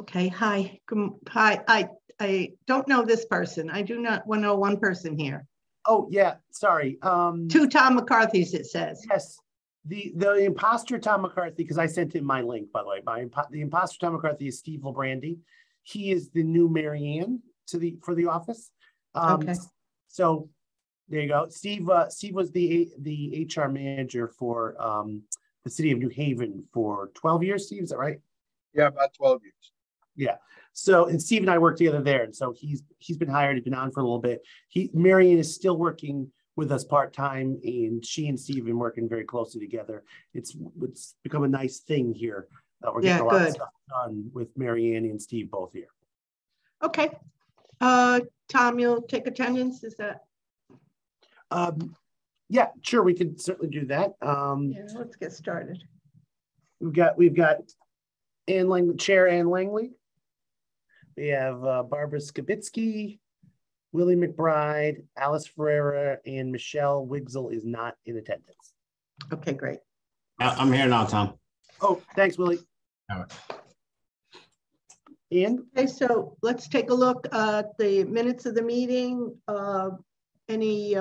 Okay, hi. Hi, I don't know this person. I do not know one person here. Oh, yeah, sorry. Two Tom McCarthy's, it says. Yes, the imposter Tom McCarthy, because I sent him my link, by the way. The imposter Tom McCarthy is Steve Labrandy. He is the new Mary Ann for the office. Okay. So there you go. Steve was the HR manager for the city of New Haven for 12 years. Steve, is that right? Yeah, about 12 years. Yeah. So, and Steve and I worked together there. And so he's been hired, he's been on for a little bit. Marion is still working with us part-time, and she and Steve have been working very closely together. It's become a nice thing here. We're getting a lot of stuff done with Marianne and Steve both here. Okay. Tom, you'll take attendance, is that? Yeah, sure, we could certainly do that. Yeah, let's get started. We've got Chair Ann Langley. We have Barbara Skibitsky, Willie McBride, Alice Ferreira, and Michelle Wigsel is not in attendance. Okay, great. I'm here now, Tom. Oh, thanks, Willie. All right. Ian? Okay, so let's take a look at the minutes of the meeting. Any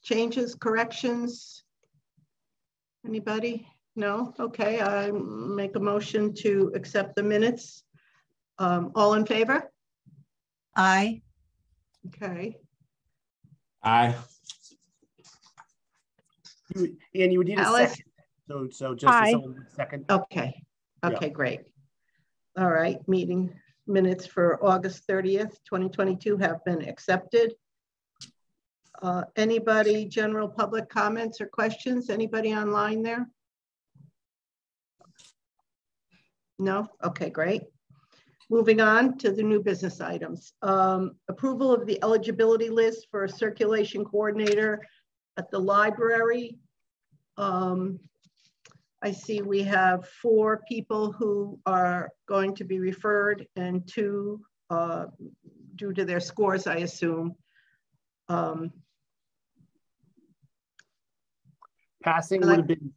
changes, corrections? Anybody? No? Okay, I make a motion to accept the minutes. All in favor? Aye. Okay. Aye. And you would need a Alice? second. So just Aye. a second. Okay. Okay, great. All right, meeting minutes for August 30th, 2022 have been accepted. Anybody, general public comments or questions? Anybody online there? No? Okay, great. Moving on to the new business items. Approval of the eligibility list for a circulation coordinator at the library. I see we have 4 people who are going to be referred and 2 due to their scores, I assume. Passing would have been,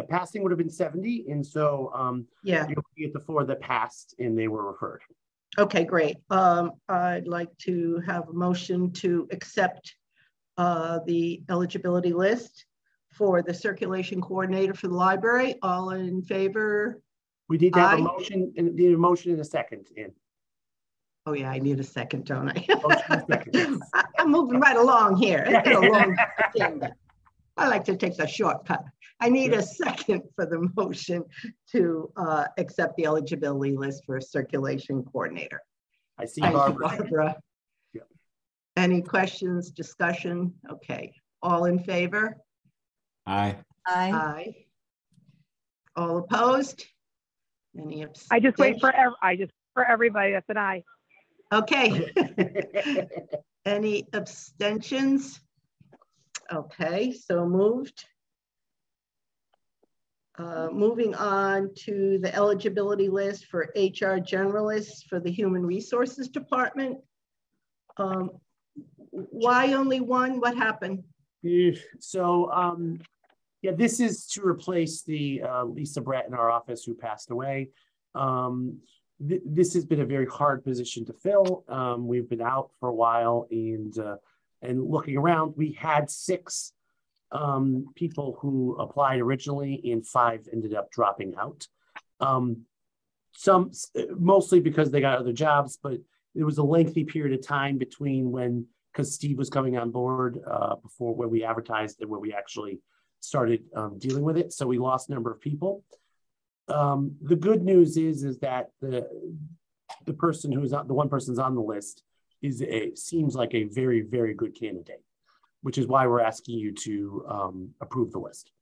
passing would have been 70. And so yeah, you'll get the 4 that passed and they were referred. Okay, great. I'd like to have a motion to accept the eligibility list for the circulation coordinator for the library. All in favor? We need to have a motion and need a motion in a second. Oh yeah, I need a second, don't I? Second. I'm moving right along here. It's been a long agenda. I like to take the shortcut. I need a second for the motion to accept the eligibility list for a circulation coordinator. I see Barbara. Barbara. Yeah. Any questions, discussion? Okay, all in favor? Aye. Aye. Aye. All opposed? Any abstentions? I just wait for everybody. That's an aye. Okay. Any abstentions? Okay, so moved. Moving on to the eligibility list for HR generalists for the Human Resources Department. Why only 1? What happened? So, yeah, this is to replace the Lisa Brett in our office who passed away. This has been a very hard position to fill. We've been out for a while, and looking around, we had 6 people who applied originally, and 5 ended up dropping out. Some mostly because they got other jobs, but there was a lengthy period of time between because Steve was coming on board before when we advertised and when we actually started dealing with it. So we lost a number of people. The good news is that the person who's on the one person's on the list seems like a very, very good candidate, which is why we're asking you to approve the list.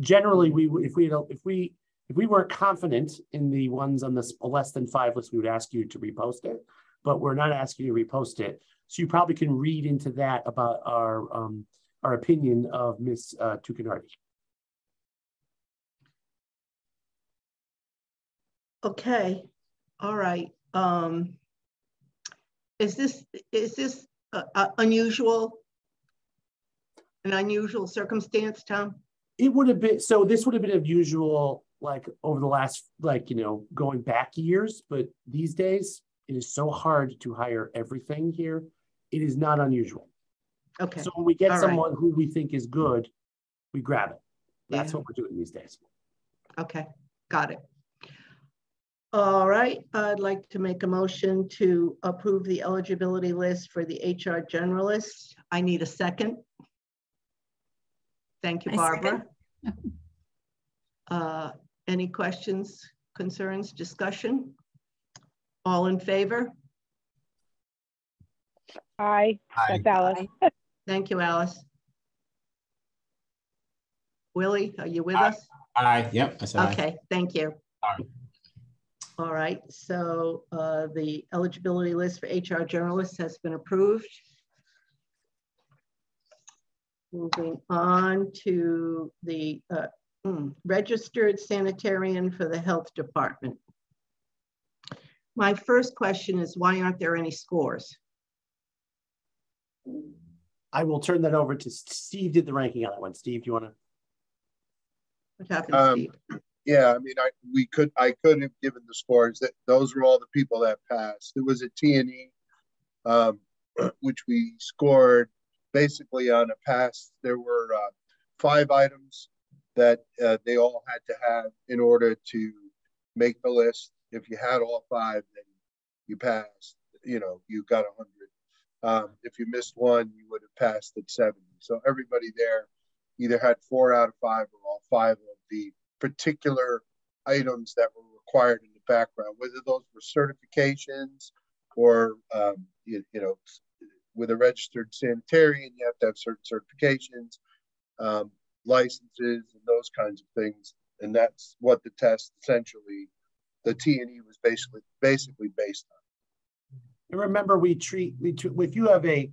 Generally, if we weren't confident in the ones on this less than 5 list, we would ask you to repost it, but we're not asking you to repost it. So you probably can read into that about our opinion of Ms. Tucanardi. Okay, all right. Is this unusual? An unusual circumstance, Tom? It would have been, so this would have been unusual like over the last, like, going back years, but these days it is so hard to hire everything here. It is not unusual. Okay, So when we get All right. someone who we think is good, we grab it. That's Yeah. what we're doing these days. okay, got it. All right, I'd like to make a motion to approve the eligibility list for the HR generalist. I need a second. Thank you, I Barbara. second. Any questions, concerns, discussion? All in favor? Aye. Aye. That's Alice. Aye. Thank you, Alice. Willie, are you with Aye. us? Aye. Yep. I said aye. Okay, thank you. Aye. All right, so the eligibility list for HR journalists has been approved. Moving on to the registered sanitarian for the health department. My first question is, why aren't there any scores? I will turn that over to Steve. Did the ranking on that one. Steve, do you want to? What happened, Steve? Yeah, I mean, I could have given the scores. That those were all the people that passed. It was a T&E, which we scored basically on a pass. There were 5 items that they all had to have in order to make the list. If you had all 5, then you passed. You got 100. If you missed one, you would have passed at 70. So everybody there either had 4 out of 5 or all 5 of the particular items that were required in the background, whether those were certifications or, with a registered sanitarian, you have to have certain certifications, licenses, and those kinds of things. And that's what the test essentially, the T&E was basically based on. And remember, we treat if you have a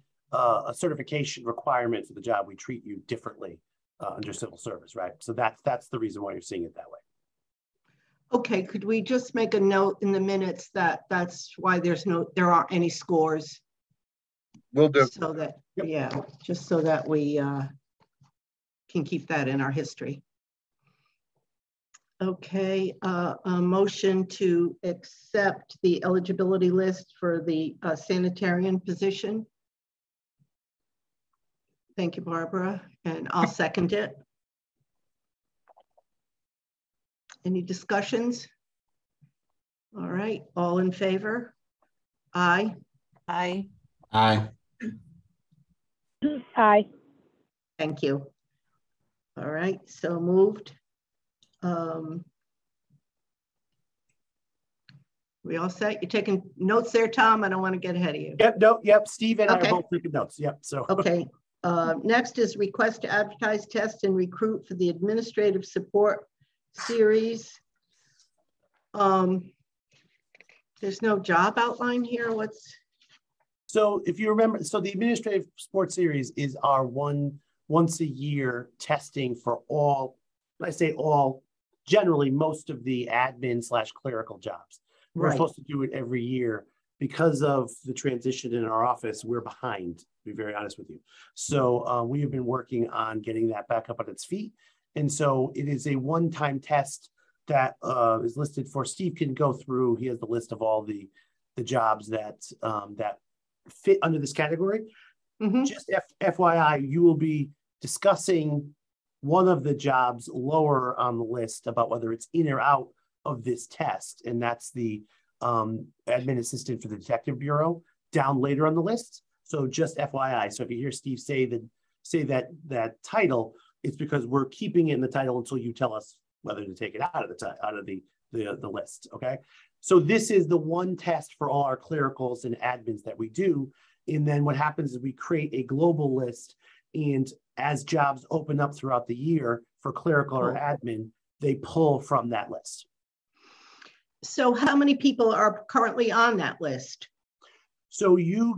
certification requirement for the job, we treat you differently under civil service, right? So that's the reason why you're seeing it that way. Okay, could we just make a note in the minutes that that's why there aren't any scores? We'll do. So that, Yep. yeah, just so that we can keep that in our history. Okay, a motion to accept the eligibility list for the sanitarian position. Thank you, Barbara, and I'll second it. Any discussions? All right, all in favor? Aye. Aye. Aye. Aye. Thank you. All right, so moved. We all set? You're taking notes there, Tom? I don't want to get ahead of you. Yep. No. Yep. Steve and I Okay. are both taking notes. Yep. So. Okay. Next is request to advertise, test, and recruit for the administrative support series. There's no job outline here. What's? So if you remember, so the administrative support series is our once a year testing for all, when I say all, generally most of the admin / clerical jobs. We're Right. supposed to do it every year. Because of the transition in our office, we're behind, to be very honest with you. So we have been working on getting that back up on its feet. And so it is a one-time test that is listed for, Steve can go through, he has the list of all the jobs that fit under this category. Mhm. Just FYI, you will be discussing one of the jobs lower on the list about whether it's in or out of this test. And that's the admin assistant for the Detective Bureau down later on the list. So just FYI. So if you hear Steve say that title, it's because we're keeping it in the title until you tell us whether to take it out of the list. Okay. So this is the one test for all our clericals and admins that we do. And then what happens is we create a global list, and as jobs open up throughout the year for clerical or admin, they pull from that list. So how many people are currently on that list? So the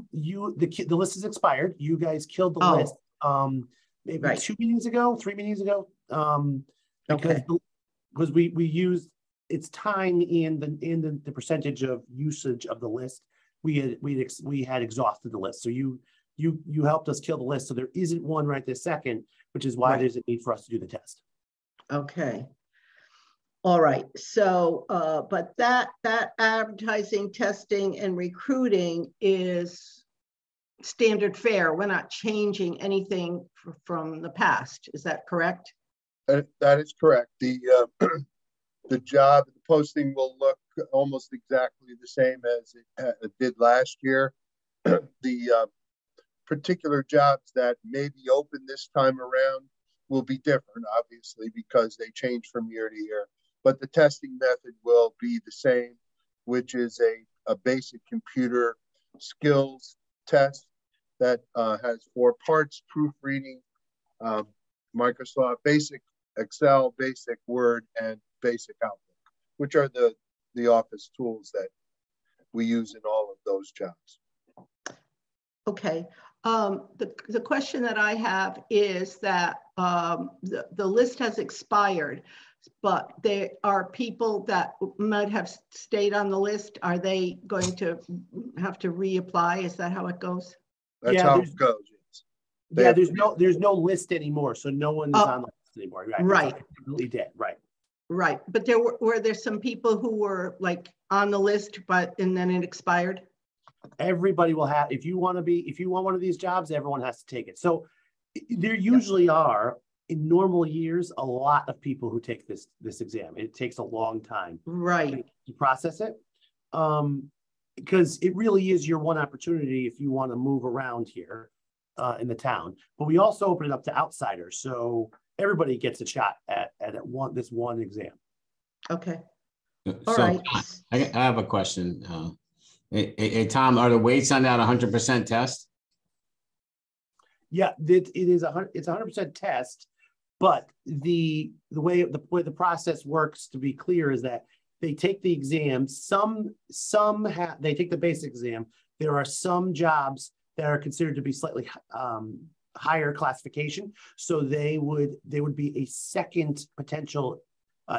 list is expired. You guys killed the list maybe Right. 3 meetings ago. Because we used its time and the percentage of usage of the list. We had exhausted the list. So you helped us kill the list. So there isn't one right this second, which is why Right. there's a need for us to do the test. Okay. All right, so, but that advertising, testing, and recruiting is standard fare. We're not changing anything from the past. Is that correct? That is correct. The job, the posting will look almost exactly the same as it did last year. The particular jobs that may be open this time around will be different, obviously, because they change from year to year. But the testing method will be the same, which is a basic computer skills test that has 4 parts: proofreading, Microsoft Basic, Excel, Basic Word, and Basic Outlook, which are the office tools that we use in all of those jobs. Okay. The question that I have is that the list has expired, but there are people that might have stayed on the list. Are they going to have to reapply? Is that how it goes? That's how it goes. Yeah, there's no list anymore, so no one is on the list anymore. Right. It's completely dead. Right. Right. But there were there some people who were like on the list, and then it expired? Everybody will have, if you want one of these jobs, everyone has to take it. So there usually are, in normal years, a lot of people who take this exam. It takes a long time, right, to process it, because it really is your one opportunity if you want to move around here in the town. But we also open it up to outsiders, so everybody gets a shot at this one exam. Okay. All right. I have a question. Hey, Tom, are the weights on that 100% test? Yeah, it's 100% test, but the way the process works, to be clear, is that they take the exam. They take the basic exam. There are some jobs that are considered to be slightly higher classification, so they would be a second potential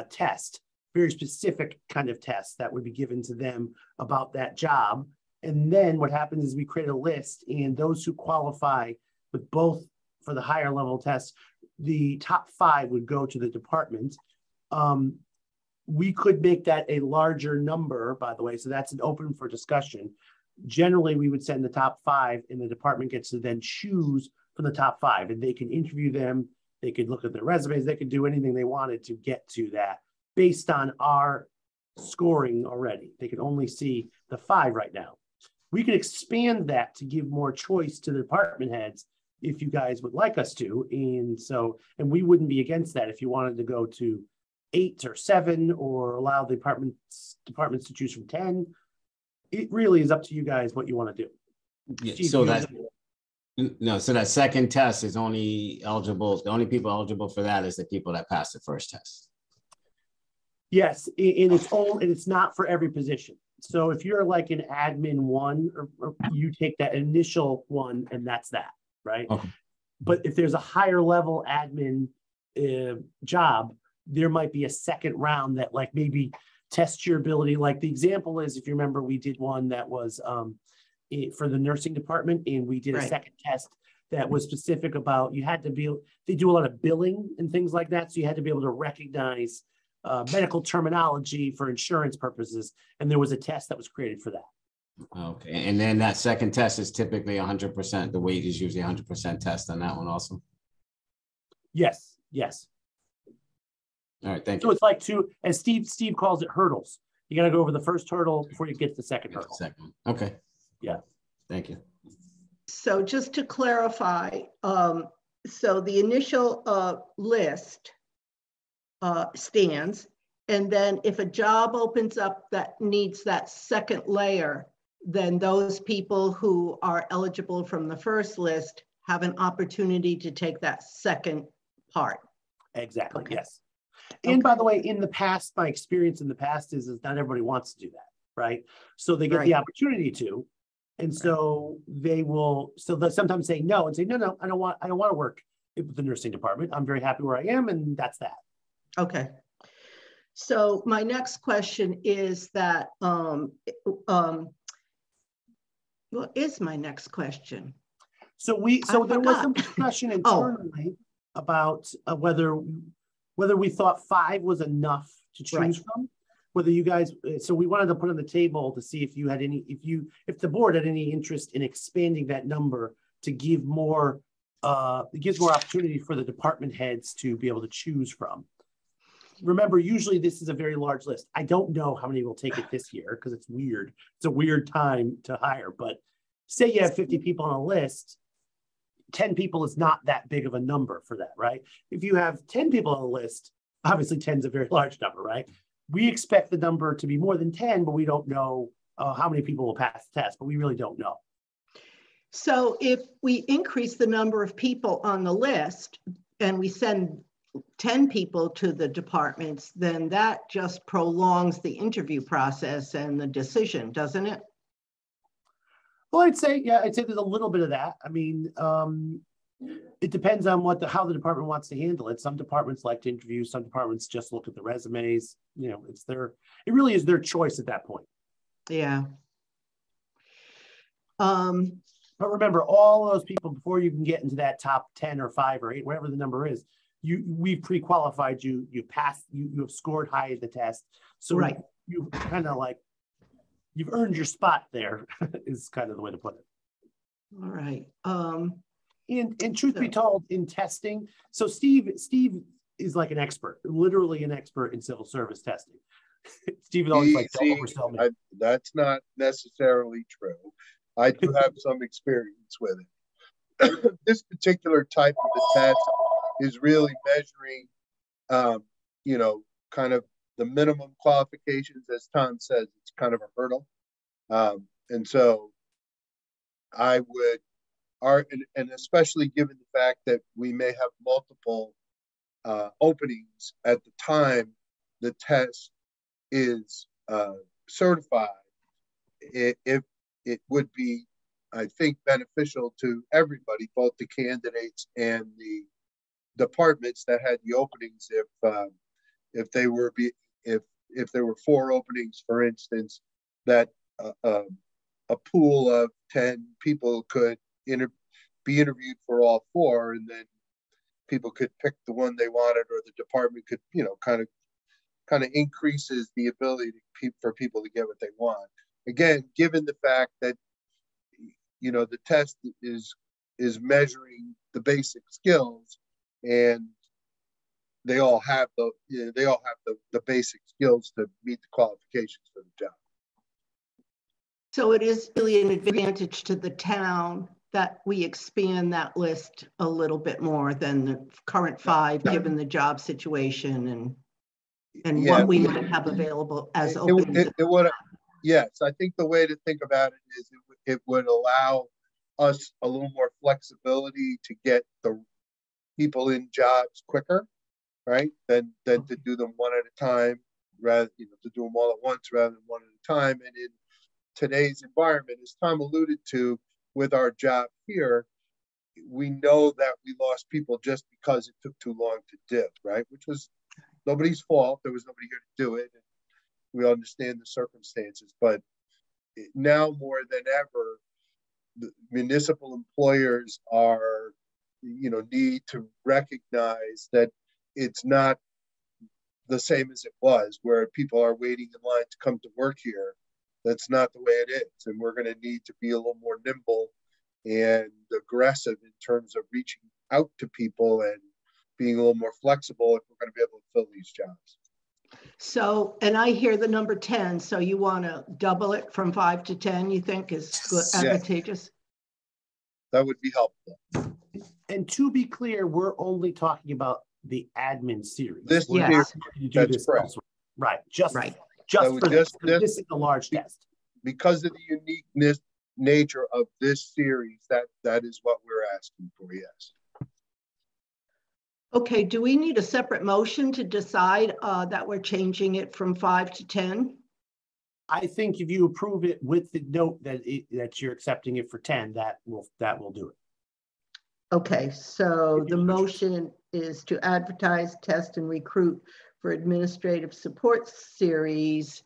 test, very specific kind of test that would be given to them about that job. And then what happens is we create a list, and those who qualify with both for the higher level tests, the top 5 would go to the department. We could make that a larger number, by the way, so that's an open for discussion. Generally, we would send the top 5, and the department gets to then choose from the top 5, and they can interview them. They could look at their resumes. They could do anything they wanted to get to that based on our scoring already. They can only see the 5 right now. We can expand that to give more choice to the department heads if you guys would like us to. And we wouldn't be against that if you wanted to go to 8 or 7 or allow the departments to choose from 10. It really is up to you guys what you want to do. Yeah, so that second test is only eligible. The only people eligible for that is the people that passed the first test. Yes, and it's not for every position. So if you're like an admin 1, or you take that initial one, and that's that, right? Okay. But if there's a higher level admin job, there might be a second round that like maybe tests your ability. Like the example is, if you remember, we did one that was for the nursing department, and we did a second test that was specific about, you had to be, they do a lot of billing and things like that. So you had to be able to recognize medical terminology for insurance purposes. And there was a test that was created for that. Okay. And then that second test is typically 100%. The weight is usually 100% test on that one also. Yes. Yes. All right. Thank you. So it's like as Steve calls it, hurdles. You got to go over the first hurdle before you get to the second hurdle. Second. Okay. Yeah. Thank you. So just to clarify, so the initial list stands, and then if a job opens up that needs that second layer, then those people who are eligible from the first list have an opportunity to take that second part. Exactly. Okay. Yes. And by the way, in the past, my experience in the past is not everybody wants to do that, right? So they get the opportunity to, and so they will. So they'll sometimes say no and say no, I don't want to work with the nursing department. I'm very happy where I am, and that's that. Okay. So my next question is that what is my next question? So there was some discussion internally about whether whether we thought 5 was enough to choose Right. from, whether you guys, so we wanted to put on the table to see if you had any, if the board had any interest in expanding that number to give more, it gives more opportunity for the department heads to be able to choose from. Remember, usually this is a very large list. I don't know how many will take it this year because it's weird. It's a weird time to hire, but say you have 50 people on a list, 10 people is not that big of a number for that, right? If you have 10 people on a list, obviously 10 is a very large number, right? We expect the number to be more than 10, but we don't know how many people will pass the test, but we really don't know. So if we increase the number of people on the list and we send 10 people to the departments, then that just prolongs the interview process and the decision, doesn't it? Well, I'd say there's a little bit of that. I mean, it depends on how the department wants to handle it. Some departments like to interview, some departments just look at the resumes. You know, it really is their choice at that point. Yeah. But remember, all those people, before you can get into that top 10 or 5 or 8, whatever the number is, we've pre-qualified you, you passed, you have scored high at the test. So right. You kind of like, you've earned your spot there is kind of the way to put it. All right. And truth be told, in testing, so Steve is like an expert, literally an expert in civil service testing. Steve is always like, don't oversell me. That's not necessarily true. I do have some experience with it. This particular type of a test is really measuring, you know, kind of the minimum qualifications. As Tom says, it's kind of a hurdle. And so I would, and especially given the fact that we may have multiple openings at the time the test is certified, if it would be, I think, beneficial to everybody, both the candidates and the departments that had the openings. If there were 4 openings, for instance, that a pool of 10 people could be interviewed for all 4, and then people could pick the one they wanted, or the department could, you know, kind of increases the ability for people to get what they want. Again, given the fact that, you know, the test is measuring the basic skills, and they all have the basic skills to meet the qualifications for the job. So it is really an advantage to the town that we expand that list a little bit more than the current 5, given the job situation and what we might have available as openings. Yes, I think the way to think about it is it would allow us a little more flexibility to get the people in jobs quicker, right? Than to do them one at a time, rather, you know, to do them all at once rather than one at a time. And in today's environment, as Tom alluded to, with our job here, we know that we lost people just because it took too long to do, right? Which was nobody's fault. There was nobody here to do it. And we understand the circumstances, but now more than ever, the municipal employers are, you know, need to recognize that it's not the same as it was, where people are waiting in line to come to work here. That's not the way it is. And we're going to need to be a little more nimble and aggressive in terms of reaching out to people and being a little more flexible if we're going to be able to fill these jobs. So, and I hear the number 10, so you want to double it from 5 to 10, you think is good, advantageous? That would be helpful. And to be clear, we're only talking about the admin series. This yes. That's correct. Right. Just So for this is a large test. Because of the uniqueness nature of this series, that is what we're asking for, yes. Okay, do we need a separate motion to decide that we're changing it from 5 to 10? I think if you approve it with the note that you're accepting it for 10, that will do it. Okay, so the motion is to advertise, test, and recruit for administrative support series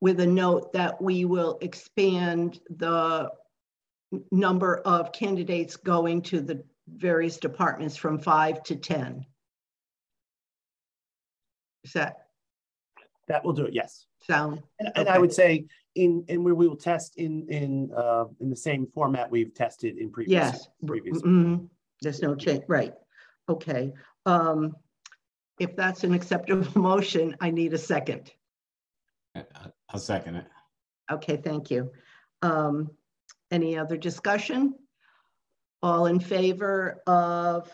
with a note that we will expand the number of candidates going to the various departments from 5 to 10. Does That will do it, yes. sound? And I would say we will test in the same format we've tested in previous. Yes. There's no change, right? Okay. If that's an acceptable motion, I need a second. I'll second it. Okay, thank you. Any other discussion? All in favor of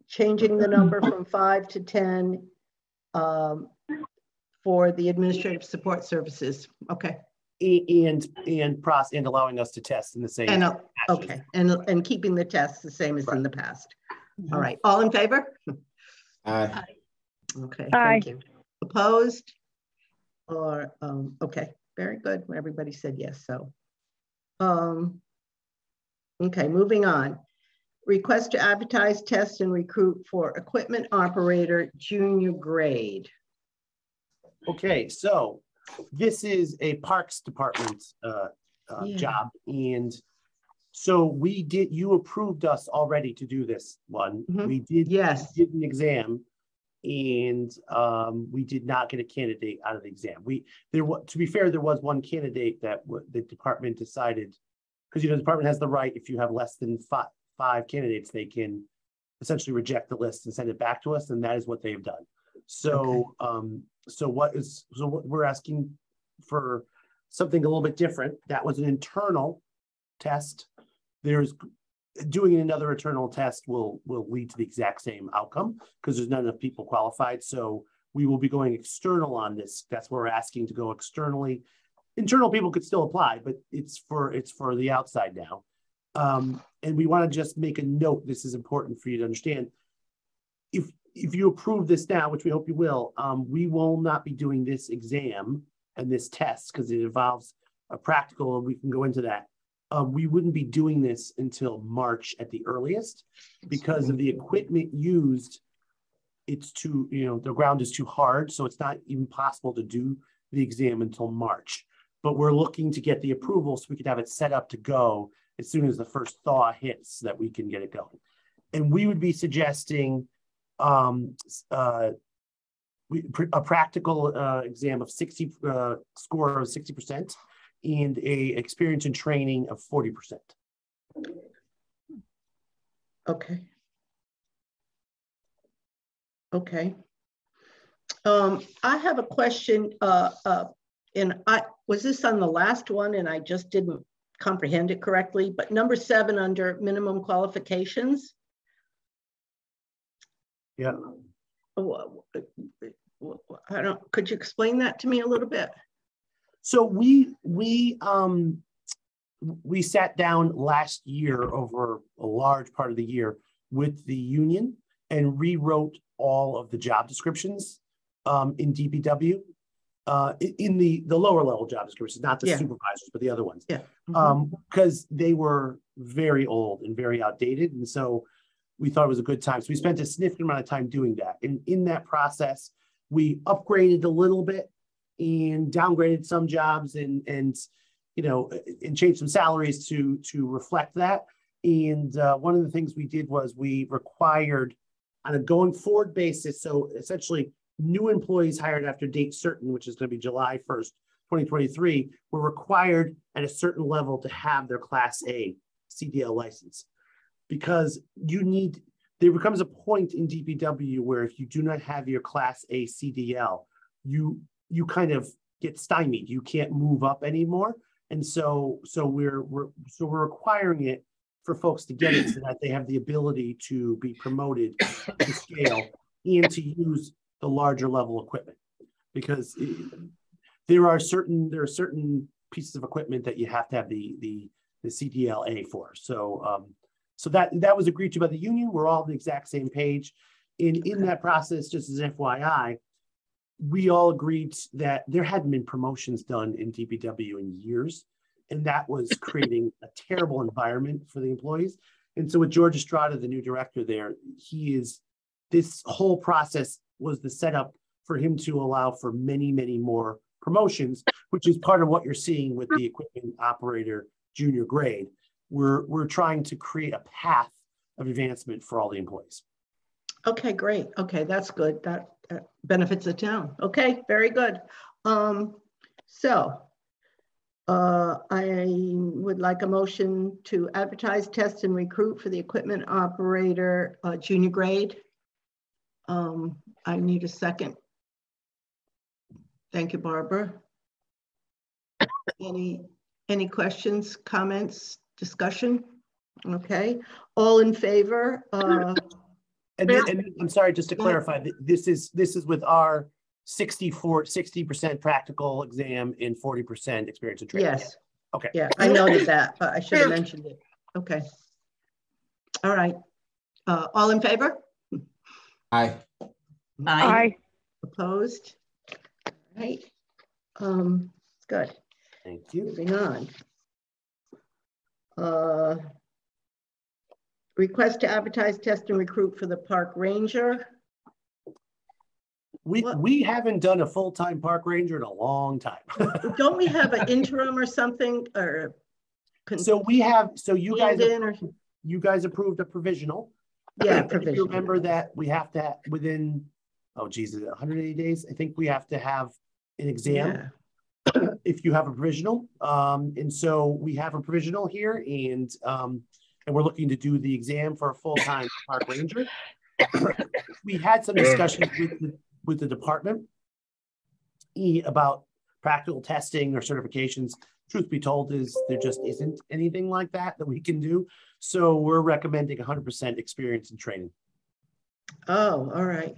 changing the number from 5 to 10 for the administrative support services? Okay. And allowing us to test in the same. And okay, and keeping the tests the same as in the past. All right, all in favor? Aye. Okay, Aye. thank you. Opposed? Or okay, very good. Everybody said yes. So, okay, moving on. Request to advertise, test, and recruit for equipment operator junior grade. Okay, so this is a Parks Department Yeah. job, and so you approved us already to do this one. We did Yes. did an exam, and we did not get a candidate out of the exam. To be fair, there was one candidate that the department decided, because the department has the right, if you have less than five candidates, they can essentially reject the list and send it back to us, and that is what they've done. So so what we're asking for something a little bit different. That was an internal test. There's doing another internal test will lead to the exact same outcome because there's not enough people qualified. So we will be going external on this. That's what we're asking to go externally. Internal people could still apply, but it's for the outside now. And we want to just make a note. This is important for you to understand. If you approve this now, which we hope you will, we will not be doing this exam and this test because it involves a practical, and we can go into that. We wouldn't be doing this until March at the earliest because of the equipment used. It's too, the ground is too hard, so it's not even possible to do the exam until March. But we're looking to get the approval so we could have it set up to go as soon as the first thaw hits, so that we can get it going. And we would be suggesting a practical exam of 60 score of 60% and a experience and training of 40%. Okay. Okay. I have a question, and was this on the last one and I just didn't comprehend it correctly, but number 7 under minimum qualifications. Yeah. Could you explain that to me a little bit? So we sat down last year over a large part of the year with the union and rewrote all of the job descriptions in DPW, in the lower level job descriptions, not the supervisors, but the other ones. Yeah. Because they were very old and very outdated. And so we thought it was a good time. So we spent a significant amount of time doing that. And in that process, we upgraded a little bit and downgraded some jobs and changed some salaries to reflect that. And one of the things we did was we required on a going forward basis. So essentially new employees hired after date certain, which is going to be July 1st, 2023, were required at a certain level to have their Class A CDL license. Because there becomes a point in DPW where if you do not have your Class A CDL, you kind of get stymied. You can't move up anymore. And so we're requiring it for folks to get it so that they have the ability to be promoted to scale and to use the larger level equipment. Because there are certain pieces of equipment that you have to have the CDLA for. So that was agreed to by the union. We're all on the exact same page. In that process, just as an FYI, we all agreed that there hadn't been promotions done in DPW in years, and that was creating a terrible environment for the employees. And so with George Estrada, the new director there, this whole process was the setup for him to allow for many, many more promotions, which is part of what you're seeing with the equipment operator junior grade. We're trying to create a path of advancement for all the employees. Okay, great. Okay, that's good. That benefits the town. Okay, very good. I would like a motion to advertise, test, and recruit for the equipment operator, junior grade. I need a second. Thank you, Barbara. Any questions, comments, discussion? Okay, all in favor? And I'm sorry, just to clarify, this is with our 60% practical exam and 40% experience and training. Yes. Okay. Yeah, I noted that, but I should have mentioned it. Okay. All right. All in favor? Aye. Aye. Opposed? All right. Good. Thank you. Moving on. Request to advertise, test, and recruit for the park ranger. We haven't done a full-time park ranger in a long time. Don't we have an interim or something, or? So we have, so you guys approved a provisional. Yeah, If provisional. you remember that we have to, within, oh Jesus, 180 days, I think we have to have an exam. Yeah. If you have a provisional. And so we have a provisional here, and we're looking to do the exam for a full-time park ranger. We had some discussions with the department about practical testing or certifications. Truth be told is there just isn't anything like that we can do. So we're recommending 100% experience and training. Oh, all right.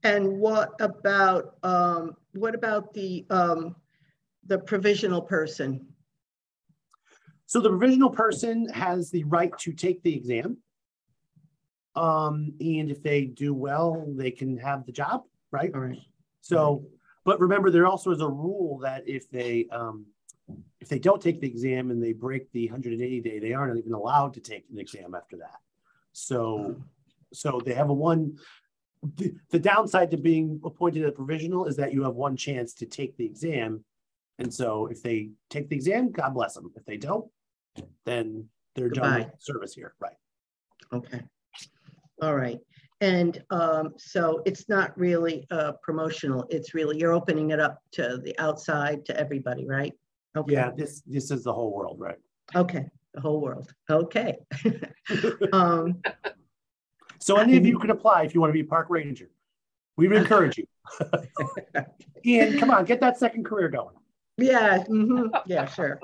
And what about the provisional person? So the provisional person has the right to take the exam. And if they do well, they can have the job, right? All right. So, but remember, there also is a rule that if they don't take the exam and they break the 180 day, they aren't even allowed to take an exam after that. So they have the downside to being appointed a provisional is that you have one chance to take the exam. And so if they take the exam, God bless them. If they don't, then they're done with service here, right? Okay. All right. And so it's not really promotional. It's really, you're opening it up to the outside, to everybody, right? Okay. Yeah, this is the whole world, right? Okay, the whole world. Okay. So any of you can apply if you want to be a park ranger. We would encourage you. Ian, come on, get that second career going. Yeah, yeah, sure.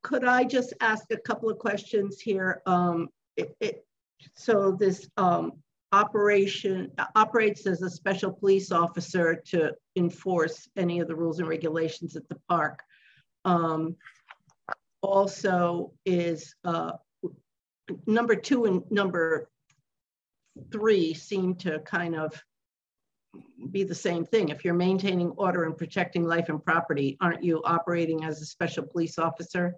Could I just ask a couple of questions here? So this operation operates as a special police officer to enforce any of the rules and regulations at the park. Also is number 2 and number 3 seem to kind of be the same thing. If you're maintaining order and protecting life and property, aren't you operating as a special police officer?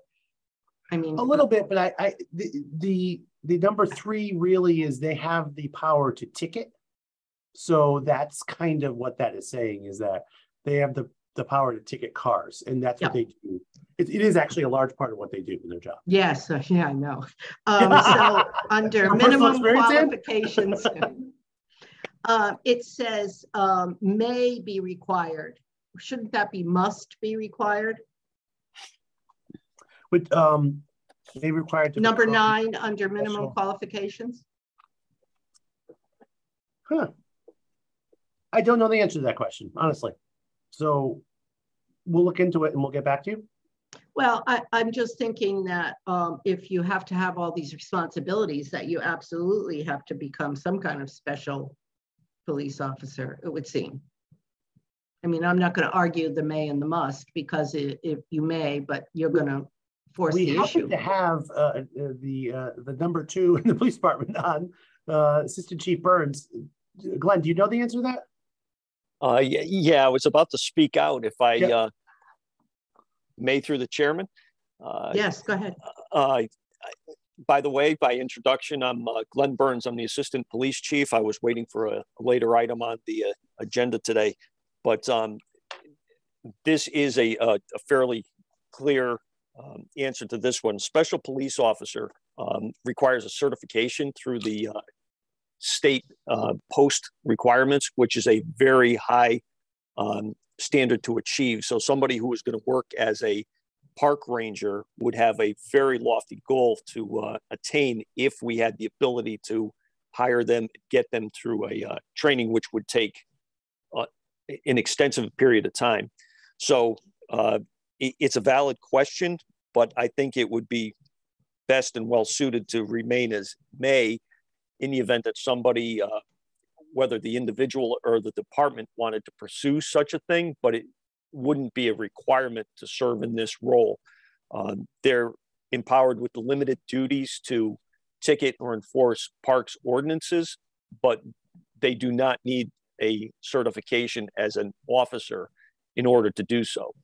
I mean, a little bit, but the number 3 really is they have the power to ticket. So that's kind of what that is saying, is that they have the power to ticket cars, and that's what they do. It is actually a large part of what they do in their job. Yes, yeah, I know. So under minimum qualifications, it says may be required. Shouldn't that be must be required? With they required to number 9 under minimum qualifications. Huh. I don't know the answer to that question, honestly. So we'll look into it and we'll get back to you. Well, I'm just thinking that if you have to have all these responsibilities, that you absolutely have to become some kind of special police officer, it would seem. I mean, I'm not going to argue the may and the must, because if you may, but you're going to force the issue. We happen to have the number 2 in the police department on, Assistant Chief Burns. Glenn, do you know the answer to that? Yeah, I was about to speak out if I may, through the chairman. Yes, go ahead. By the way, by introduction, I'm Glenn Burns. I'm the Assistant Police Chief. I was waiting for a later item on the agenda today, but this is a fairly clear answer to this one. Special police officer requires a certification through the state post requirements, which is a very high standard to achieve. So somebody who is going to work as a park ranger would have a very lofty goal to attain if we had the ability to hire them, get them through a training, which would take an extensive period of time. So it's a valid question, but I think it would be best and well suited to remain as may in the event that somebody, whether the individual or the department wanted to pursue such a thing, but it wouldn't be a requirement to serve in this role. They're empowered with the limited duties to ticket or enforce parks ordinances, but they do not need a certification as an officer in order to do so.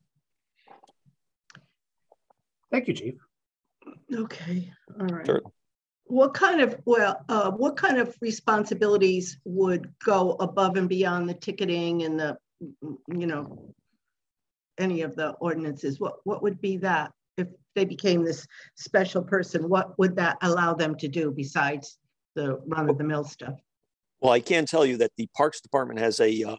Thank you, Chief. Okay, all right. Sure. What kind of responsibilities would go above and beyond the ticketing and the, you know, any of the ordinances? What would be that if they became this special person? What would that allow them to do besides the run-of-the-mill stuff? Well, I can tell you that the Parks Department has a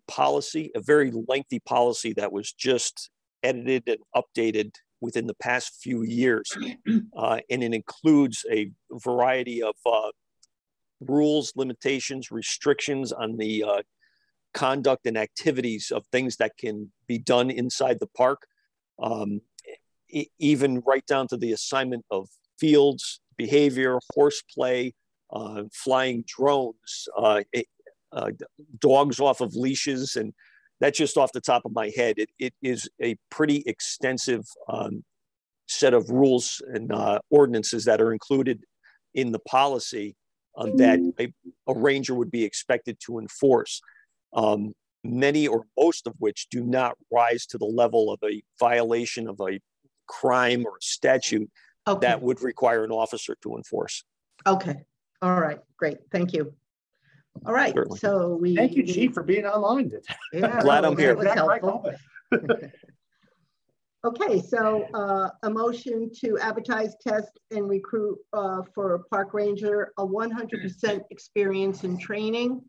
policy, a very lengthy policy that was just edited and updated within the past few years. And it includes a variety of rules, limitations, restrictions on the conduct and activities of things that can be done inside the park, even right down to the assignment of fields, behavior, horseplay, flying drones, dogs off of leashes. And that's just off the top of my head. It is a pretty extensive set of rules and ordinances that are included in the policy that a ranger would be expected to enforce. Many or most of which do not rise to the level of a violation of a crime or a statute that would require an officer to enforce. Okay, all right, great, thank you. All right, Certainly. so we— Thank you, Chief, for being online today. Yeah, Glad I'm here. that was helpful. Okay, so a motion to advertise, test, and recruit for a park ranger, a 100% experience in training.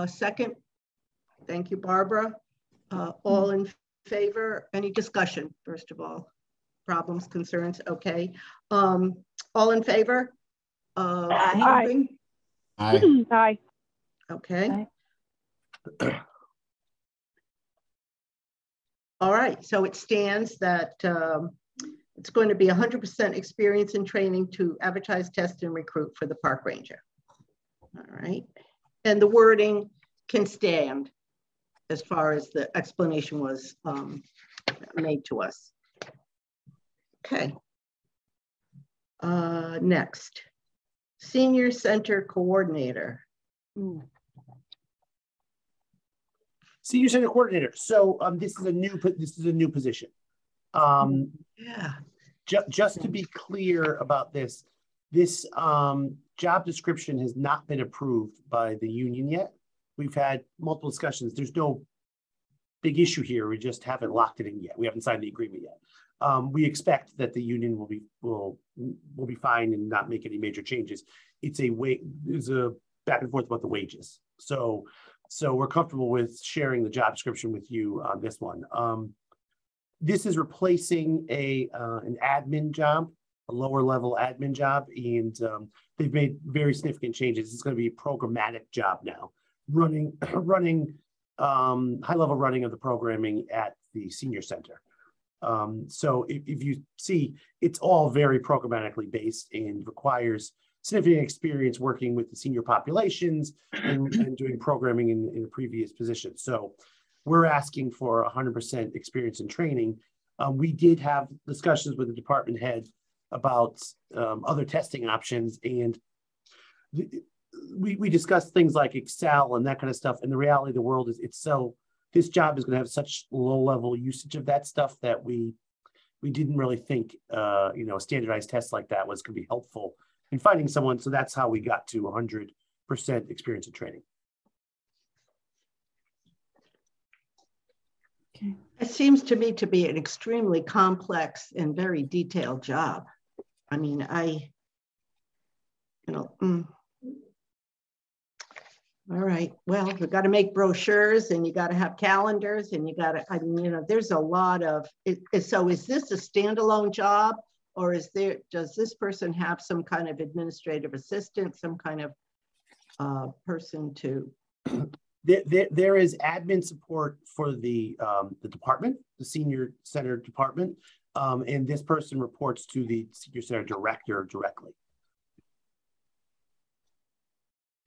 Second, thank you, Barbara. All in favor? Any discussion, first of all? Problems, concerns, okay. All in favor? Aye. Aye. Aye. Okay. All right, so it stands that it's going to be 100% experience and training to advertise, test, and recruit for the park ranger. All right, and the wording can stand as far as the explanation was made to us. Okay. Next, senior center coordinator. Senior Center Coordinator. So this is a new position. Yeah. Just to be clear about this job description has not been approved by the union yet. We've had multiple discussions. There's no big issue here. We just haven't locked it in yet. We haven't signed the agreement yet. We expect that the union will be fine and not make any major changes. There's a back and forth about the wages. So we're comfortable with sharing the job description with you on this one. This is replacing an admin job, a lower level admin job, and they've made very significant changes. It's going to be a programmatic job now, running high level running of the programming at the senior center. So if you see, it's all very programmatically based and requires significant experience working with the senior populations and doing programming in a previous position. So we're asking for 100% experience and training. We did have discussions with the department head about other testing options, and we discussed things like Excel and that kind of stuff. And the reality of the world is this job is going to have such low level usage of that stuff that we didn't really think a standardized test like that was going to be helpful in finding someone. So that's how we got to 100% experience and training. It seems to me to be an extremely complex and very detailed job. I mean, all right, well, you got to make brochures and you got to have calendars and you got to, I mean, there's a lot of, so is this a standalone job, or does this person have some kind of administrative assistant, some kind of person to? There is admin support for the department, the senior center department, and this person reports to the senior center director directly.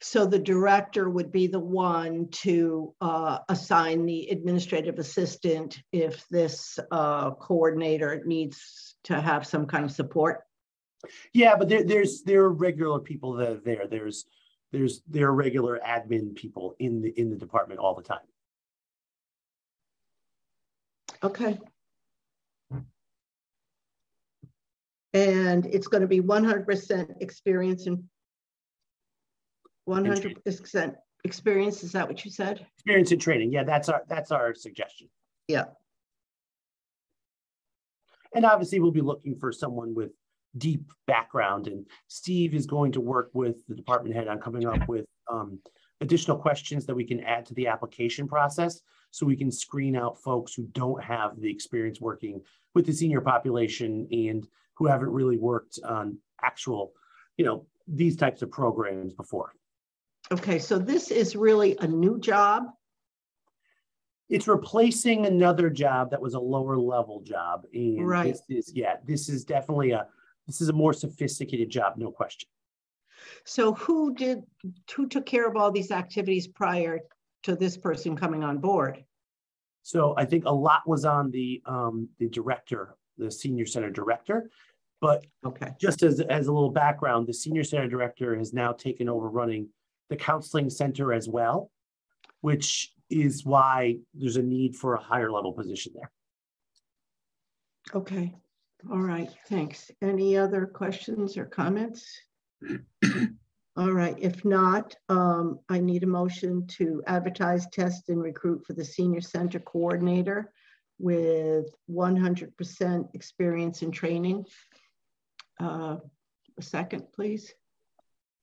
So the director would be the one to assign the administrative assistant if this coordinator needs to have some kind of support? Yeah, but there are regular people that are there. There are regular admin people in the department all the time. Okay. And it's going to be 100% experience and 100% experience. Is that what you said? Experience and training. Yeah, that's our suggestion. Yeah. And obviously we'll be looking for someone with deep background, and Steve is going to work with the department head on coming up with additional questions that we can add to the application process, so we can screen out folks who don't have the experience working with the senior population and who haven't really worked on actual, these types of programs before. Okay, so this is really a new job? It's replacing another job that was a lower level job. And right. This is definitely a more sophisticated job, no question. So who took care of all these activities prior to this person coming on board? So I think a lot was on the director, the senior center director. But okay, just as a little background, the senior center director has now taken over running the counseling center as well, which is why there's a need for a higher level position there. Okay. All right. Thanks. Any other questions or comments? All right. If not, I need a motion to advertise, test, and recruit for the senior center coordinator with 100% experience and training. A second, please.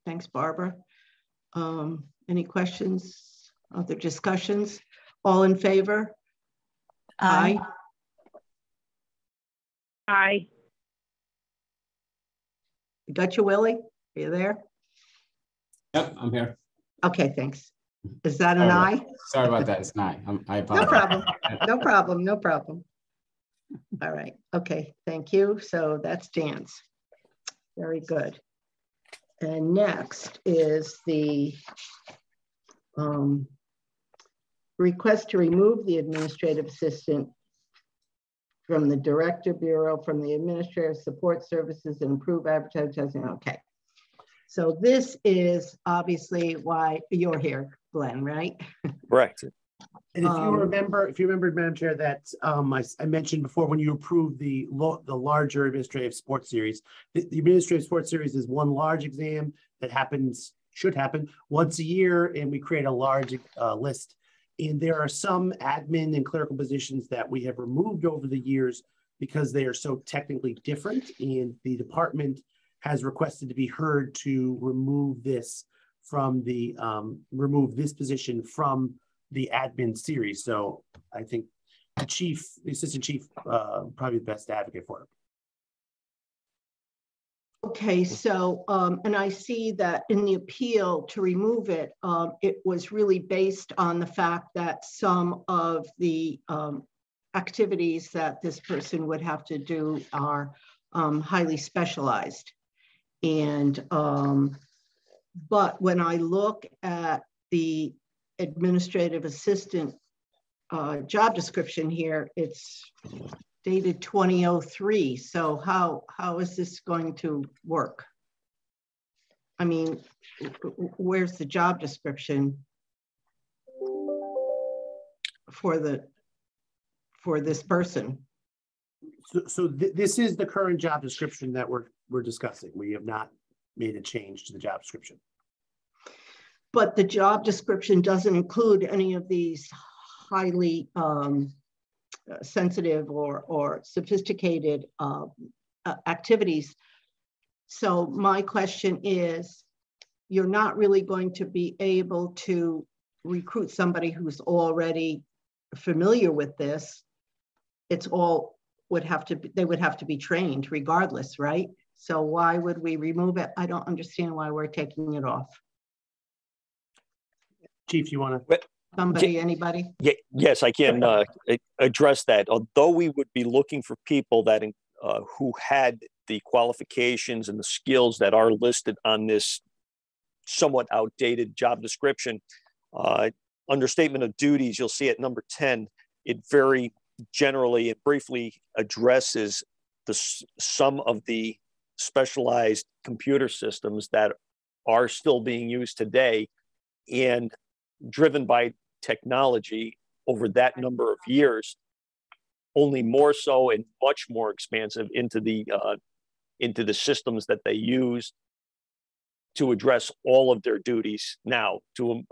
Thanks, Barbara. Any questions, other discussions? All in favor? Aye. Aye. Got you, Willie? Are you there? Yep, I'm here. Okay, thanks. Is that an aye? Sorry about that. It's not. I apologize. No problem. No problem. No problem. All right. Okay. Thank you. So that's Dan's. Very good. And next is the request to remove the administrative assistant from the director bureau, from the administrative support services, and improve advertising. Okay. So this is obviously why you're here, Glenn, right? Correct. And if you remember, Madam Chair, that I mentioned before, when you approved the larger administrative sports series, the administrative sports series is one large exam that should happen once a year, and we create a large list. And there are some admin and clerical positions that we have removed over the years because they are so technically different, and the department has requested to be heard to remove this from the position from the admin series. So I think the assistant chief, probably the best advocate for it. Okay, so, and I see that in the appeal to remove it, it was really based on the fact that some of the activities that this person would have to do are highly specialized. And, but when I look at the administrative assistant job description here, it's dated 2003. So how is this going to work? I mean, where's the job description for this person? So this is the current job description that we're discussing. We have not made a change to the job description. But the job description doesn't include any of these highly sensitive or sophisticated activities. So my question is, you're not really going to be able to recruit somebody who's already familiar with this. It's all they would have to be trained regardless, right? So why would we remove it? I don't understand why we're taking it off. Chief, you want to? Somebody, anybody? Yes, I can address that. Although we would be looking for people that who had the qualifications and the skills that are listed on this somewhat outdated job description, under statement of duties, you'll see at number 10, it very generally and briefly addresses some of the specialized computer systems that are still being used today and driven by technology over that number of years, only more so and much more expansive into the systems that they use to address all of their duties now to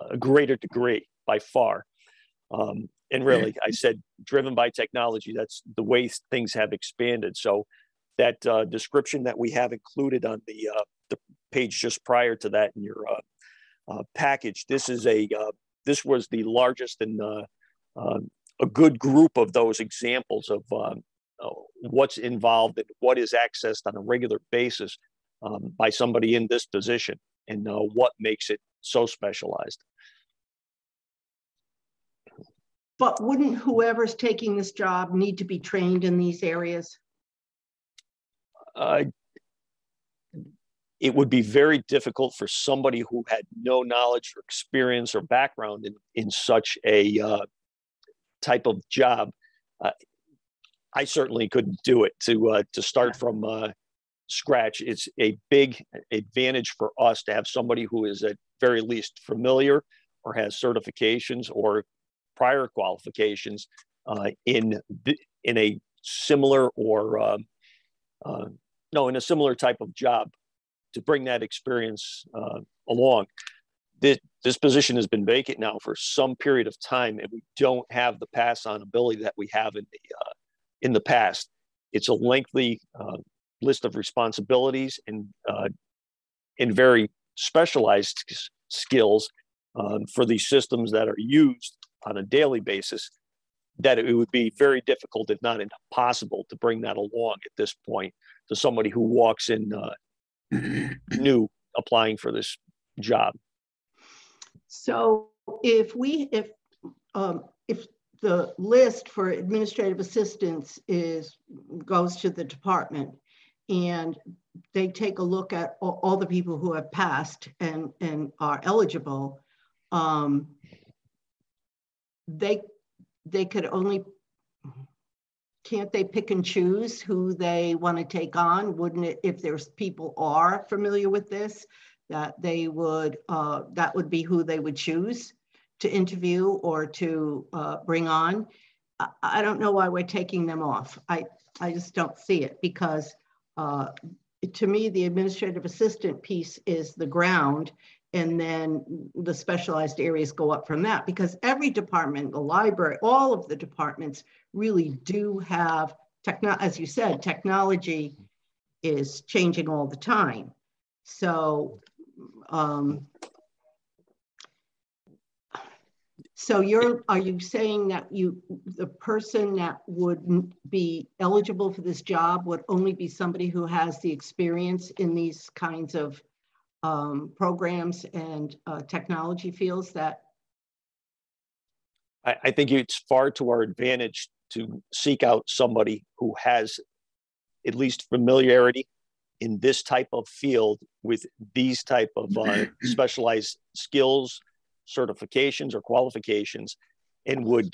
a greater degree by far. And really, I said, driven by technology, that's the way things have expanded. So that description that we have included on the page just prior to that in your package, this was the largest and a good group of those examples of what's involved and what is accessed on a regular basis by somebody in this position and what makes it so specialized. But wouldn't whoever's taking this job need to be trained in these areas? It would be very difficult for somebody who had no knowledge or experience or background in such a type of job. I certainly couldn't do it to start from scratch. It's a big advantage for us to have somebody who is at very least familiar or has certifications or prior qualifications in a similar or in a similar type of job to bring that experience along. This position has been vacant now for some period of time, and we don't have the pass-on ability that we have in the past. It's a lengthy list of responsibilities and very specialized skills for these systems that are used on a daily basis, that it would be very difficult, if not impossible, to bring that along at this point to somebody who walks in new applying for this job. So if the list for administrative assistants goes to the department and they take a look at all the people who have passed and are eligible, they could only, can't they pick and choose who they want to take on? Wouldn't it, if there's people are familiar with this, that they would, that would be who they would choose to interview or to bring on? I don't know why we're taking them off. I just don't see it, because to me, the administrative assistant piece is the ground, and then the specialized areas go up from that, because every department, the library, all of the departments really do have, as you said, technology is changing all the time. So, are you saying that the person that would be eligible for this job would only be somebody who has the experience in these kinds of programs and technology fields? That I think it's far to our advantage to seek out somebody who has at least familiarity in this type of field with these type of specialized skills, certifications, or qualifications, and would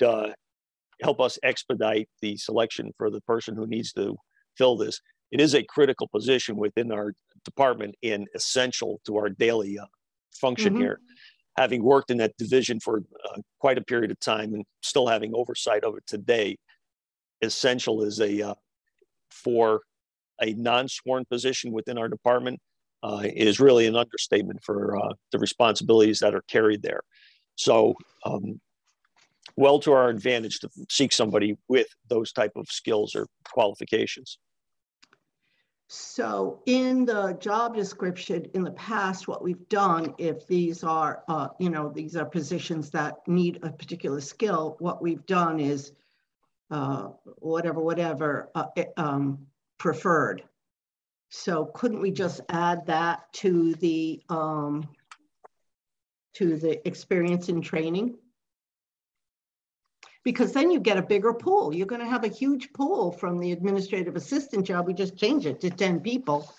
help us expedite the selection for the person who needs to fill this. It is a critical position within our department and essential to our daily function here. Having worked in that division for quite a period of time and still having oversight of it today, essential is for a non-sworn position within our department is really an understatement for the responsibilities that are carried there. So well to our advantage to seek somebody with those type of skills or qualifications. So in the job description in the past, what we've done, if these are, these are positions that need a particular skill, what we've done is whatever preferred. So couldn't we just add that to the experience in training? Because then you get a bigger pool. You're going to have a huge pool from the administrative assistant job. We just change it to 10 people.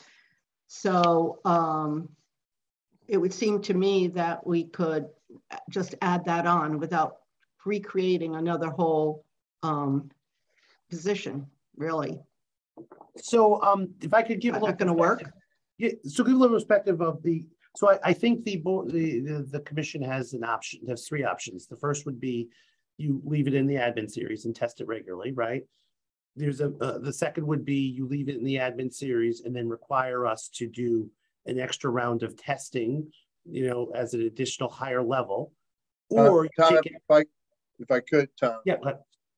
So it would seem to me that we could just add that on without recreating another whole position, really. So if I could give a little, not going to work. Yeah, so give a little perspective of the. So I think the commission has an option. There's 3 options. The first would be you leave it in the admin series and test it regularly, right? There's the second would be you leave it in the admin series and then require us to do an extra round of testing, as an additional higher level. Or Tom, if I could, Tom. Yeah.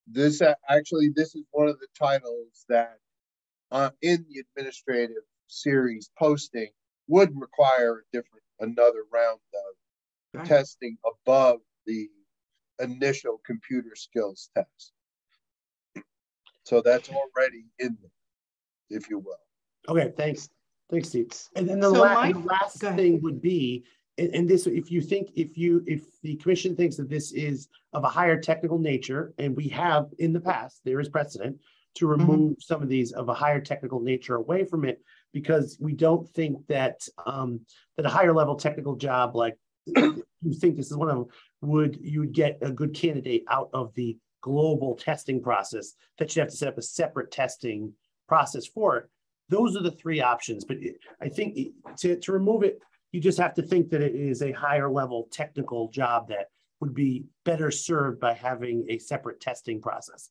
This is one of the titles that in the administrative series posting would require another round of testing above the initial computer skills test. So that's already in there, if you will. Okay, thanks, Steve. And then the last thing would be, and this, if the commission thinks that this is of a higher technical nature, and we have in the past, there is precedent to remove some of these of a higher technical nature away from it, because we don't think that that a higher level technical job, like you think this is one of them, you would get a good candidate out of the global testing process that you have to set up a separate testing process for it. Those are the 3 options, but I think to remove it, you just have to think that it is a higher level technical job that would be better served by having a separate testing process.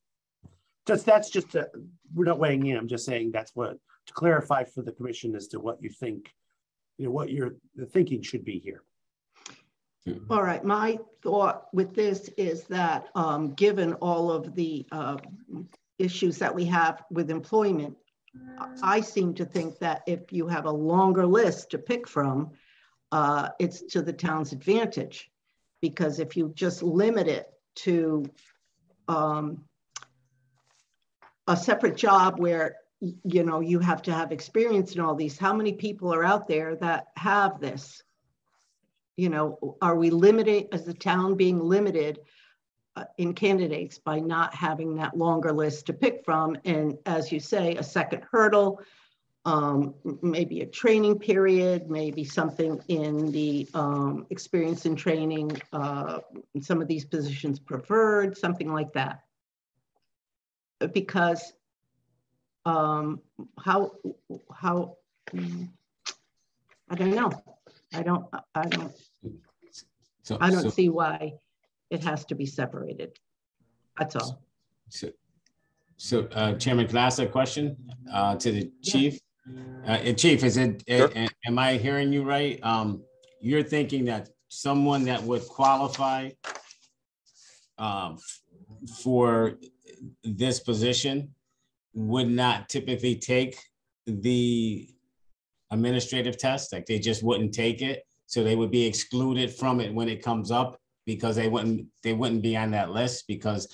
We're not weighing in. I'm just saying that's what, to clarify for the commission as to what you think, what the thinking should be here. All right, my thought with this is that given all of the issues that we have with employment, I seem to think that if you have a longer list to pick from, it's to the town's advantage. Because if you just limit it to a separate job where you have to have experience in all these, how many people are out there that have this? Are we limited as the town, being limited in candidates by not having that longer list to pick from? And as you say, a second hurdle, maybe a training period, maybe something in the experience in training, some of these positions preferred, something like that. Because how I don't know. I don't see why it has to be separated. That's all. So Chairman, can I ask a question to the chief? Chief, Sure. Am I hearing you right? You're thinking that someone that would qualify for this position would not typically take the administrative test, like they just wouldn't take it, so they would be excluded from it when it comes up, because they wouldn't be on that list, because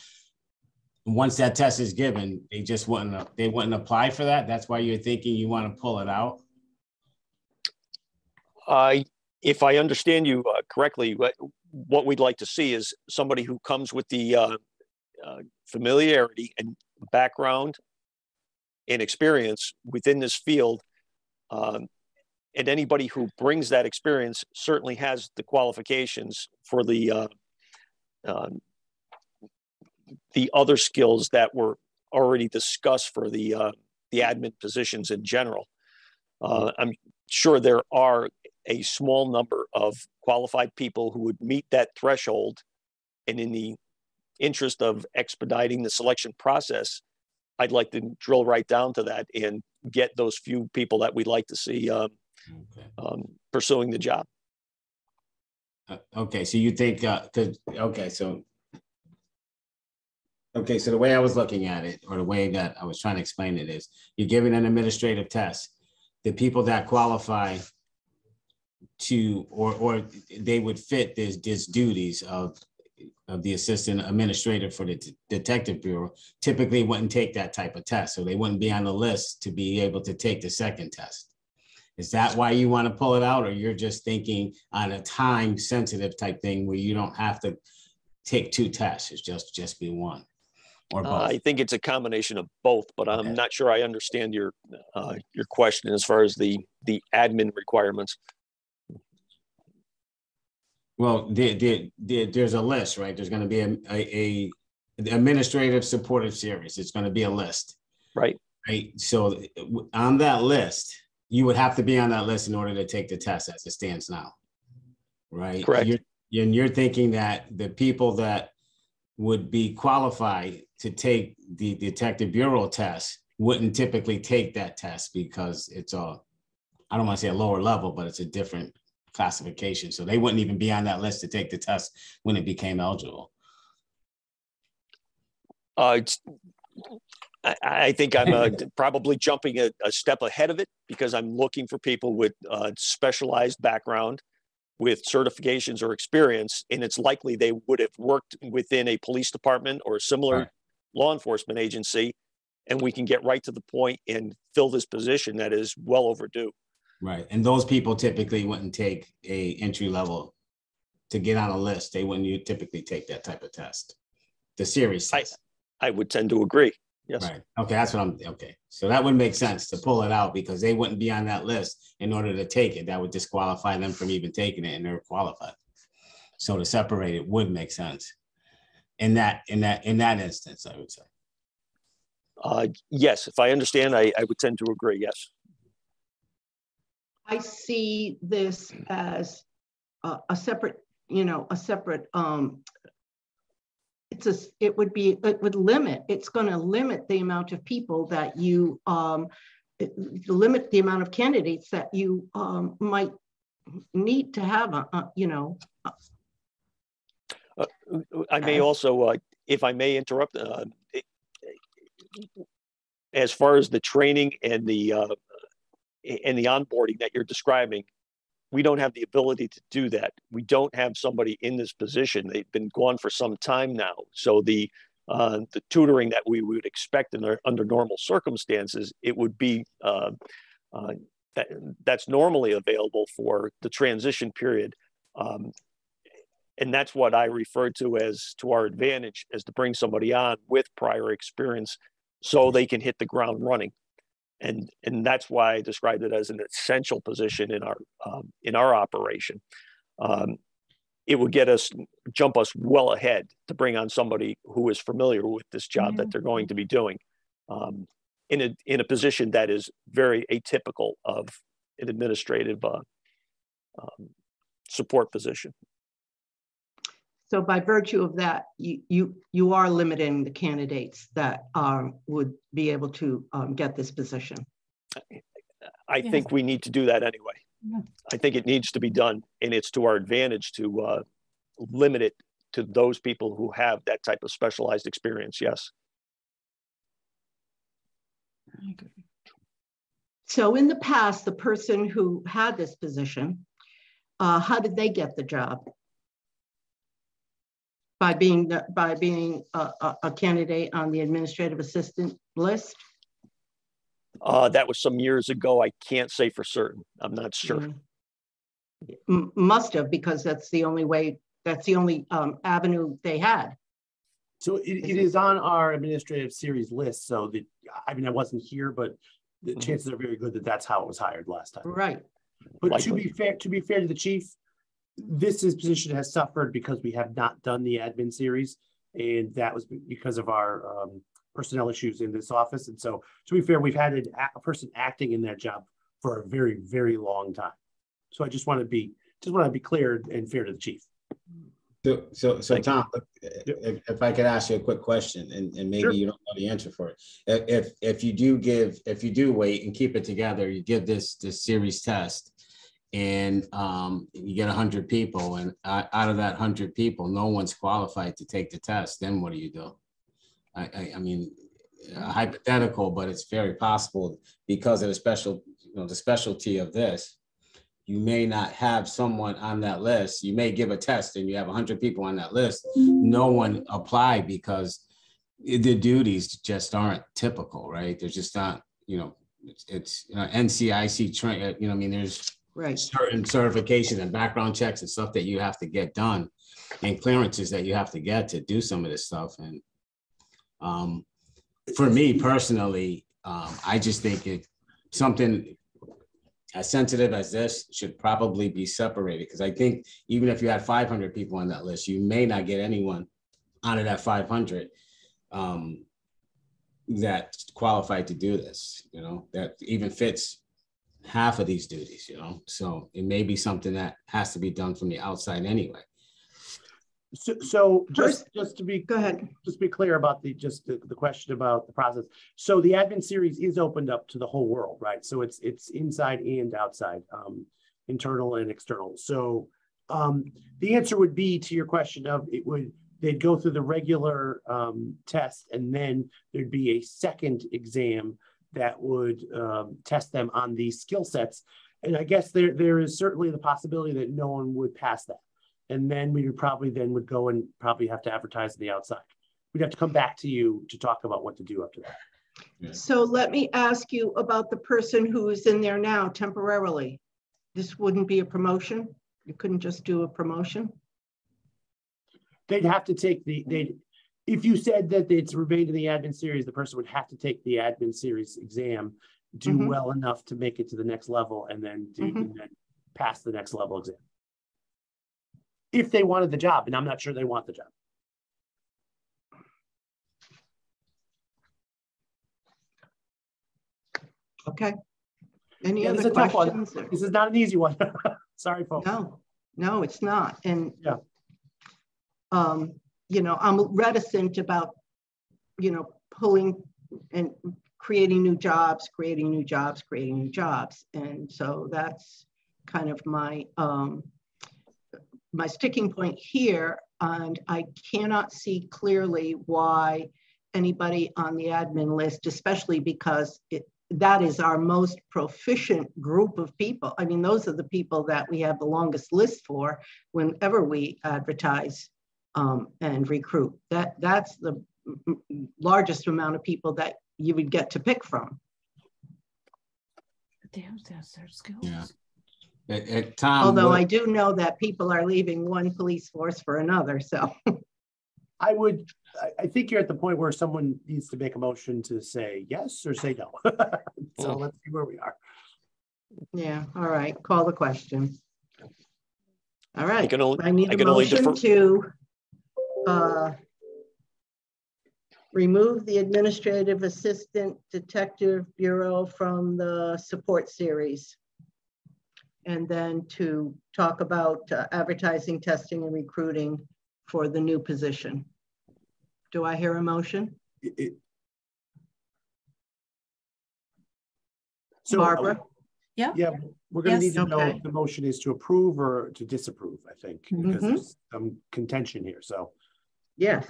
once that test is given, they wouldn't apply for that. That's why you're thinking you want to pull it out. If I understand you correctly, what we'd like to see is somebody who comes with the familiarity and background and experience within this field. And anybody who brings that experience certainly has the qualifications for the other skills that were already discussed for the admin positions in general. I'm sure there are a small number of qualified people who would meet that threshold, and in the interest of expediting the selection process, I'd like to drill right down to that and get those few people that we'd like to see pursuing the job. Okay, so you think, so Okay, so the way I was looking at it, or the way that I was trying to explain it is, you're giving an administrative test. The people that qualify to, or they would fit these duties of the assistant administrator for the detective bureau, typically wouldn't take that type of test. So they wouldn't be on the list to be able to take the second test. Is that why you want to pull it out, or you're just thinking on a time sensitive type thing where you don't have to take two tests, it's just be one? Or both? I think it's a combination of both, but I'm Okay. not sure I understand your question as far as the admin requirements. Well, there's a list, right? There's going to be a administrative supportive series. It's going to be a list, Right. right? So on that list, you would have to be on that list in order to take the test as it stands now, right? Correct. You're thinking that the people that would be qualified to take the detective bureau test wouldn't typically take that test because it's I don't want to say a lower level, but it's a different classification. So they wouldn't even be on that list to take the test when it became eligible. I think I'm probably jumping a step ahead of it because I'm looking for people with specialized background, with certifications or experience, and it's likely they would have worked within a police department or a similar law enforcement agency, and we can get right to the point and fill this position that is well overdue. Right, and those people typically wouldn't take a entry level to get on a list. They wouldn't typically take that type of test, the series test. I would tend to agree. Yes. Right. Okay, that's what okay. So that would make sense to pull it out because they wouldn't be on that list in order to take it. That would disqualify them from even taking it, and they're qualified. So to separate it would make sense in that instance, I would say. Yes, if I understand, I would tend to agree. Yes. I see this as a separate, it would limit, it's going to limit the amount of people that you, limit the amount of candidates that you might need to have, I may also, if I may interrupt, as far as the training and the onboarding that you're describing, we don't have the ability to do that. We don't have somebody in this position. They've been gone for some time now. So the tutoring that we would expect under normal circumstances, it would be that's normally available for the transition period. And that's what I refer to as to our advantage, as to bring somebody on with prior experience so they can hit the ground running. And that's why I described it as an essential position in our operation. It would jump us well ahead to bring on somebody who is familiar with this job that they're going to be doing, in a position that is very atypical of an administrative support position. So by virtue of that, you are limiting the candidates that would be able to get this position. I think we need to do that anyway. Yeah. I think it needs to be done, and it's to our advantage to limit it to those people who have that type of specialized experience. Yes. So in the past, the person who had this position, how did they get the job? By being a candidate on the administrative assistant list? That was some years ago. I can't say for certain. I'm not sure. Must have, because that's the only way. That's the only avenue they had. So it is on our administrative series list. So I mean, I wasn't here, but the chances are very good that that's how it was hired last time. Right. But likely. to be fair to the chief, this position has suffered because we have not done the admin series, and that was because of our personnel issues in this office. And so, to be fair, we've had a person acting in that job for a very, very long time. So I just want to be clear and fair to the chief. So Tom, if I could ask you a quick question, and maybe sure. You don't know the answer for it. If you do wait and keep it together, you give this series test, and you get 100 people, and out of that 100 people, no one's qualified to take the test, then what do you do? I mean, hypothetical, but it's very possible because of the special, the specialty of this. You may not have someone on that list. You may give a test and you have 100 people on that list. No one applied because the duties just aren't typical, right? They're just not, it's NCIC train, I mean, there's certain certification and background checks and stuff that you have to get done and clearances that you have to get to do some of this stuff. And for me personally, I just think something as sensitive as this should probably be separated, because I think even if you had 500 people on that list, you may not get anyone out of that 500 that's qualified to do this, that even fits half of these duties, so it may be something that has to be done from the outside anyway. So just to be, go ahead. Just be clear about the question about the process. So the admin series is opened up to the whole world, right? So it's inside and outside, internal and external. So the answer would be to your question of they'd go through the regular test, and then there'd be a second exam that would test them on these skill sets. And I guess there is certainly the possibility that no one would pass that. And then we would probably go and probably have to advertise on the outside. We'd have to come back to you to talk about what to do after that. Yeah. So let me ask you about the person who is in there now temporarily. This wouldn't be a promotion? You couldn't just do a promotion? They'd have to take if you said that it's remained in the admin series, the person would have to take the admin series exam, do well enough to make it to the next level, and then and then pass the next level exam. If they wanted the job, and I'm not sure they want the job. Okay. Any other questions? This is not an easy one. Sorry, folks. No, it's not. And yeah, I'm reticent about, pulling and creating new jobs. And so that's kind of my sticking point here. And I cannot see clearly why anybody on the admin list, especially because that is our most proficient group of people. I mean, those are the people that we have the longest list for whenever we advertise and recruit. That's the largest amount of people that you would get to pick from. Yeah. Tom, although I do know that people are leaving one police force for another, so. I think you're at the point where someone needs to make a motion to say yes or say no. So let's see where we are. Yeah, all right, call the question. All right, I need a motion to remove the Administrative Assistant Detective Bureau from the support series. And then to talk about advertising, testing, and recruiting for the new position. Do I hear a motion? So, Barbara? Yeah, we're going to need to know if the motion is to approve or to disapprove, I think, because there's some contention here. So, yes.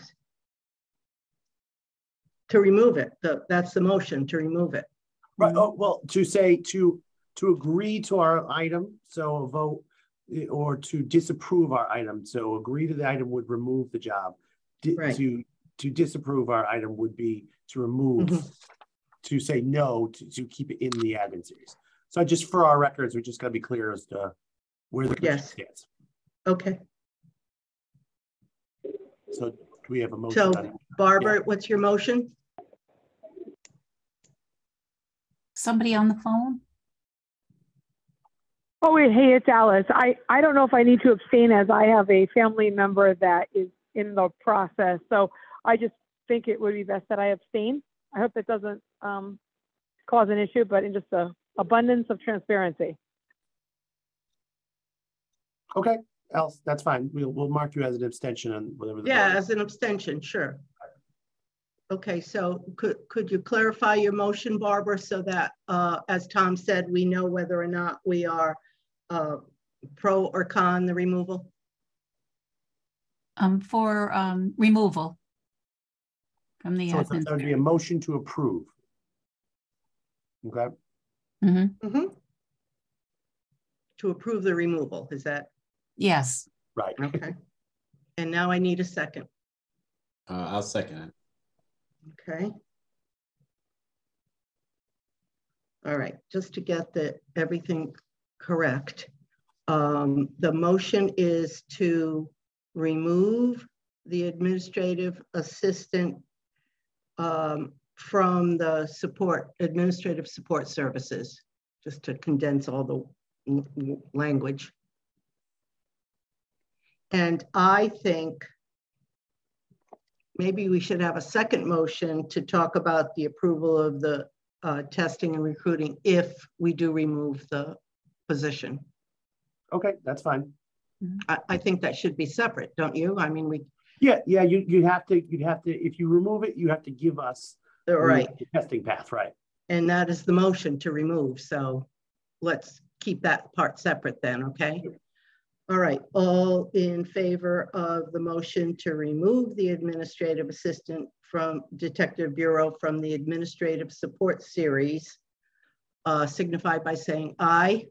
To remove it. That's the motion, to remove it. Right. Oh, well, to say to agree to our item, so a vote, or to disapprove our item. So agree to the item would remove the job. To disapprove our item would be to remove, to say no, to keep it in the admin series. So just for our records, we just got to be clear as to where the commission stands. Okay. So do we have a motion? So Barbara, what's your motion? Somebody on the phone? Oh, wait, hey, it's Alice. I don't know if I need to abstain, as I have a family member that is in the process. So I just think it would be best that I abstain. I hope it doesn't cause an issue, but in just an abundance of transparency. Okay, Alice, that's fine. We'll mark you as an abstention on whatever. As an abstention, sure. Okay, so could you clarify your motion, Barbara, so that, as Tom said, we know whether or not we are pro or con the removal? For removal. from the So that would be a admin. motion to approve. Okay, Mhm. To approve the removal, is that, Yes, right. okay? And now I need a second, I'll second it. okay? All right, just to get everything correct. The motion is to remove the administrative assistant from the administrative support services, just to condense all the language. And I think maybe we should have a second motion to talk about the approval of the testing and recruiting if we do remove the position. Okay, that's fine. I think that should be separate, don't you? I mean, Yeah, you'd have to, if you remove it, you have to give us right. the testing path, right? And that is the motion to remove. So let's keep that part separate then, okay? All right, all in favor of the motion to remove the administrative assistant from Detective Bureau from the administrative support series, signify by saying aye.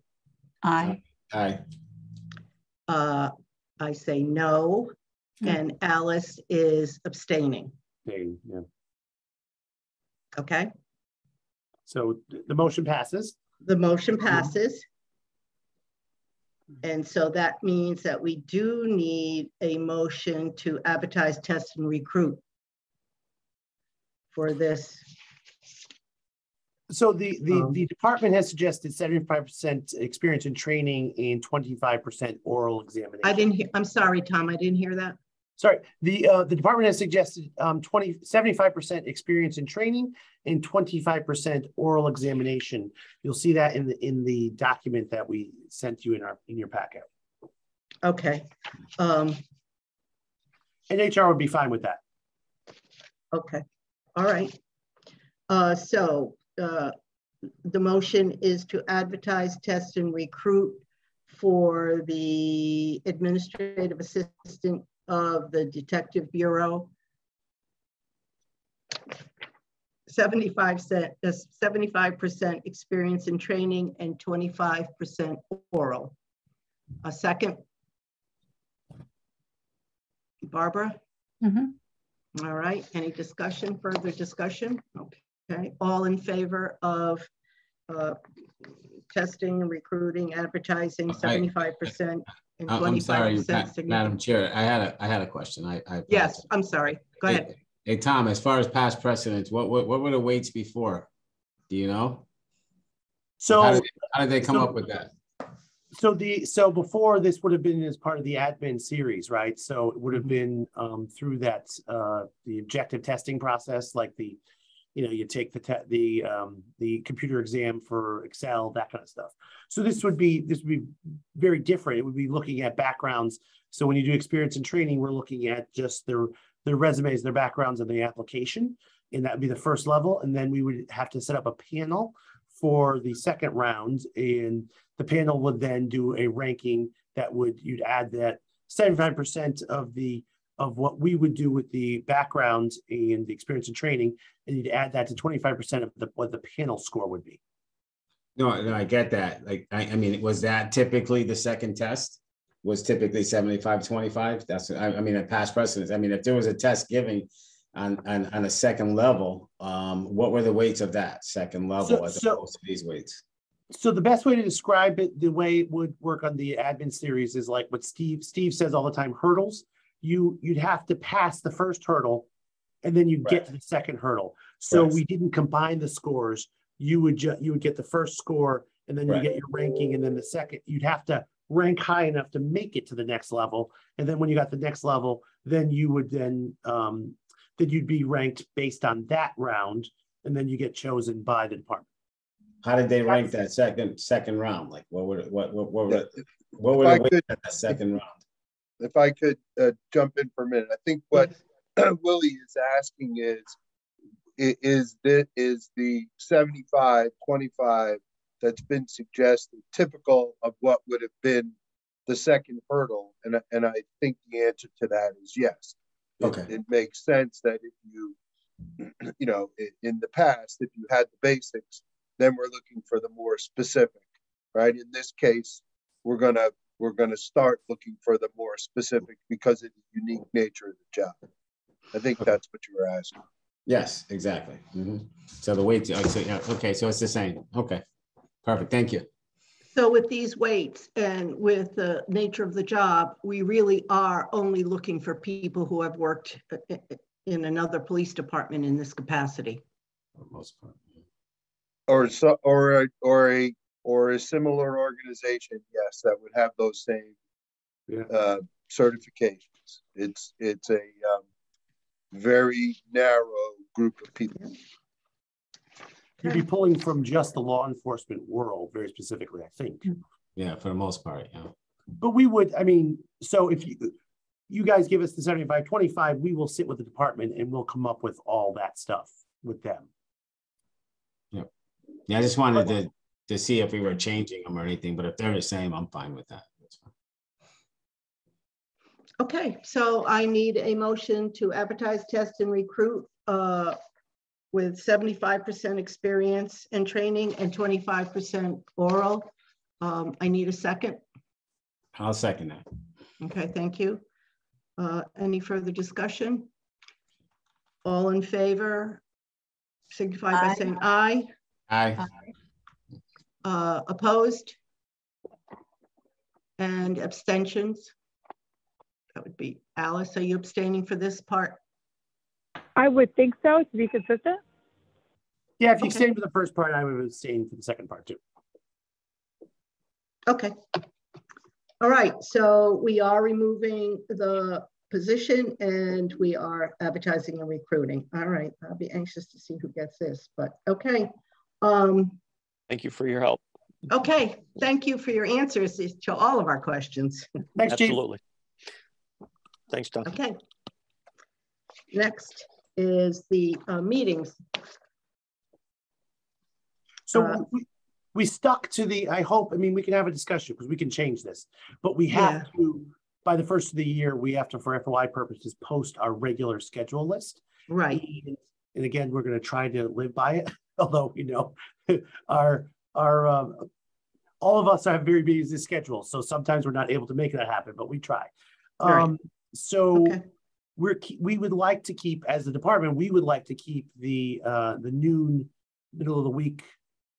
aye. Aye. I say no, and Alice is abstaining, Okay, yeah. okay? So the motion passes. The motion passes. And so that means that we do need a motion to advertise, test, and recruit for this. So the department has suggested 75% experience in training and 25% oral examination. I didn't hear, I'm sorry, Tom, I didn't hear that. Sorry, the department has suggested 75% experience in training and 25% oral examination. You'll see that in the document that we sent you in your packet. Okay. And HR would be fine with that. Okay. All right. So the motion is to advertise, test, and recruit for the administrative assistant of the Detective Bureau. 75% experience in training and 25% oral. A second? Barbara? All right, any discussion, further discussion? Okay, all in favor of testing, recruiting, advertising, 75% and 25%? I'm sorry, Madam Chair, I had a question. I yes, I'm sorry, go ahead. Hey, Tom, as far as past precedents, what were the weights before? Do you know? So how did they come up with that? So before, this would have been as part of the admin series, right? So it would have been through that the objective testing process, like you take the computer exam for Excel, that kind of stuff. So this would be very different. It would be looking at backgrounds. So when you do experience and training, we're looking at just their resumes, their backgrounds, and the application, and that would be the first level. And then we would have to set up a panel for the second round, and the panel would then do a ranking that you'd add that 75% of what we would do with the backgrounds and the experience and training, and you'd add that to 25% of what the panel score would be. No, I get that. Like, I mean, was that typically the second test? Was typically 75-25? That's, I mean, a past precedence. I mean, if there was a test given on a second level, what were the weights of that second level as opposed to these weights? So the best way to describe it, the way it would work on the admin series, is like what Steve says all the time: hurdles. You'd have to pass the first hurdle, and then you'd get to the second hurdle. So we didn't combine the scores. You would get the first score, and then you get your ranking, and then the second. You'd have to rank high enough to make it to the next level, and then when you got the next level, then you would then you'd be ranked based on that round, and then you get chosen by the department. How did they rank that second round? Like, what were the weights at that second round? If I could jump in for a minute, I think what Willie is asking is the 75-25 that's been suggested typical of what would have been the second hurdle, and I think the answer to that is yes. Okay. It makes sense that if you you know, in the past, if you had the basics, then we're looking for the more specific, right? In this case, we're gonna start looking for the more specific because of the unique nature of the job. I think that's what you were asking. Yes, exactly. So the weight, okay, so it's the same. Okay, perfect. Thank you. So with these weights and with the nature of the job, we really are only looking for people who have worked in another police department in this capacity. For the most part. Or a similar organization, yes, that would have those same certifications. It's a very narrow group of people. You'd be pulling from just the law enforcement world, very specifically, I think. Yeah, for the most part, yeah. But we would, I mean, so if you guys give us the 75-25, we will sit with the department and we'll come up with all that stuff with them. Yeah, I just wanted to see if we were changing them or anything, but if they're the same, I'm fine with that. That's fine. Okay, so I need a motion to advertise, test, and recruit with 75% experience and training and 25% oral. I need a second. I'll second that. Okay, thank you. Any further discussion? All in favor, signify by saying aye. Aye. Opposed? And abstentions? That would be Alice. Are you abstaining for this part? I would think so, to be consistent. Yeah, if you Okay. abstain for the first part, I would abstain for the second part too. Okay. All right, so we are removing the position and we are advertising and recruiting. All right, I'll be anxious to see who gets this, but okay. Thank you for your help. Okay, thank you for your answers to all of our questions. Thanks, Chief. Absolutely. Thanks, Don. Okay. Next is the meetings. So we stuck to the, I hope, I mean, we can have a discussion because we can change this, but we have to, by the first of the year, we have to, for FOI purposes, post our regular schedule list. Right. And again, we're going to try to live by it, although, you know, our all of us have very busy schedules. So sometimes we're not able to make that happen, but we try. Right. So Okay. we would like to keep, as the department, we would like to keep the noon, middle of the week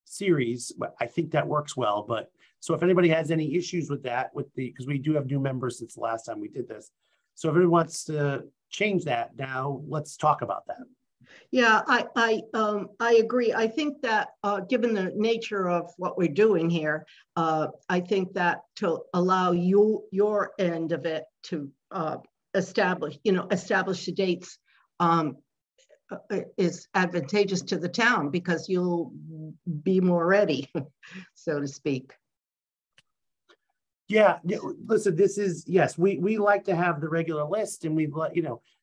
series. I think that works well, but so if anybody has any issues with that, because we do have new members since the last time we did this. So if anyone wants to change that now, let's talk about that. Yeah, I agree. I think that given the nature of what we're doing here, I think that to allow your end of it to establish the dates is advantageous to the town because you'll be more ready, so to speak. Yeah, listen, this is, yes, we like to have the regular list and we'd let,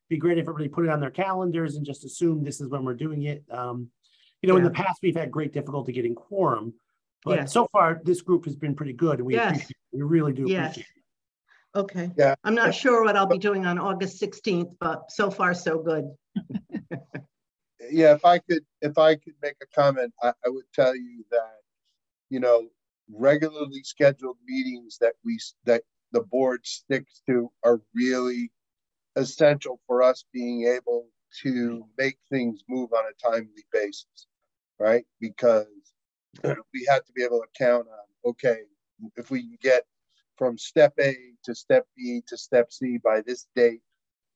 be great if everybody put it on their calendars and just assume this is when we're doing it. In the past, we've had great difficulty getting quorum, but so far this group has been pretty good and we appreciate it. We really do appreciate it. Okay. Yeah. I'm not sure what I'll be doing on August 16th, but so far so good. Yeah, if I could make a comment, I would tell you that, regularly scheduled meetings that the board sticks to are really essential for us being able to make things move on a timely basis, right? Because we have to be able to count on, okay, if we can get from step A to step B to step C by this date,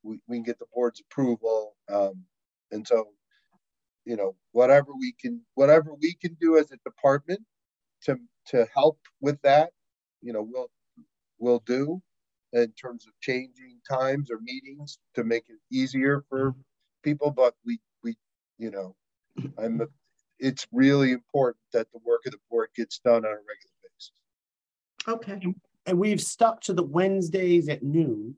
we can get the board's approval. And so, whatever we can do as a department to help with that, we'll do in terms of changing times or meetings to make it easier for people. But it's really important that the work of the board gets done on a regular basis. Okay. And we've stuck to the Wednesdays at noon.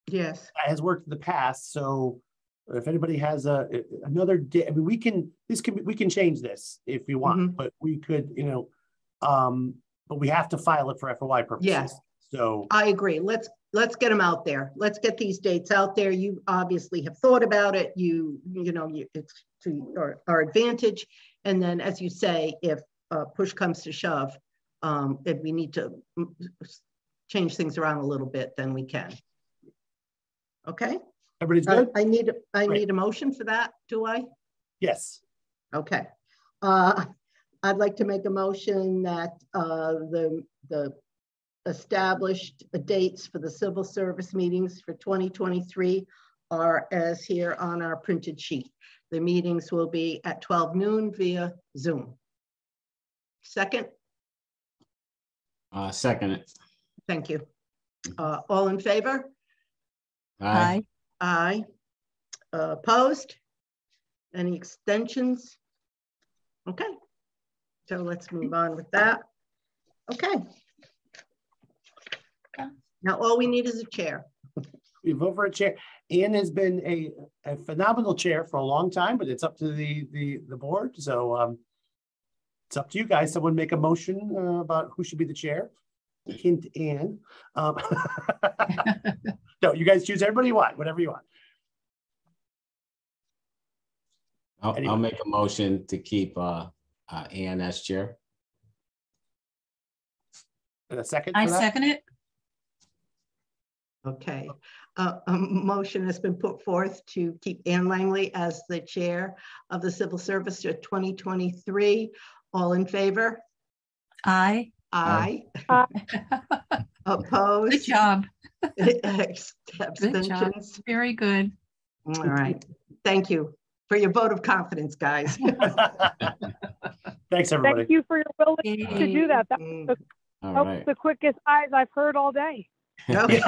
Yes. That has worked in the past. So if anybody has another day, I mean, we can change this if we want, but we could, but we have to file it for FOI purposes. Yes. So I agree. Let's let's get them out there. Let's get these dates out there. You obviously have thought about it. It's to our advantage. And then, as you say, if push comes to shove, if we need to change things around a little bit, then we can. Okay. Everybody's good? I need a motion for that. Do I? Yes. Okay. I'd like to make a motion that the established dates for the civil service meetings for 2023 are as here on our printed sheet. The meetings will be at 12 noon via Zoom. Second? Second it. Thank you. All in favor? Aye. Aye. Opposed? Any extensions? Okay. So let's move on with that. Okay. Now all we need is a chair. We vote for a chair. Ann has been a phenomenal chair for a long time, but it's up to the board. So it's up to you guys. Someone make a motion about who should be the chair. Hint, Ann. No, you guys choose everybody you want, whatever you want. I'll make a motion to keep Ann as chair. And a second. I for that? second it. Okay. A motion has been put forth to keep Ann Langley as the chair of the Civil Service for 2023. All in favor? Aye. Aye. Good Opposed? job. Abstentions? Very good. All right. Thank you for your vote of confidence, guys. Thanks, everybody. Thank you for your willingness to do that. That was All right. the quickest eyes I've heard all day. Okay.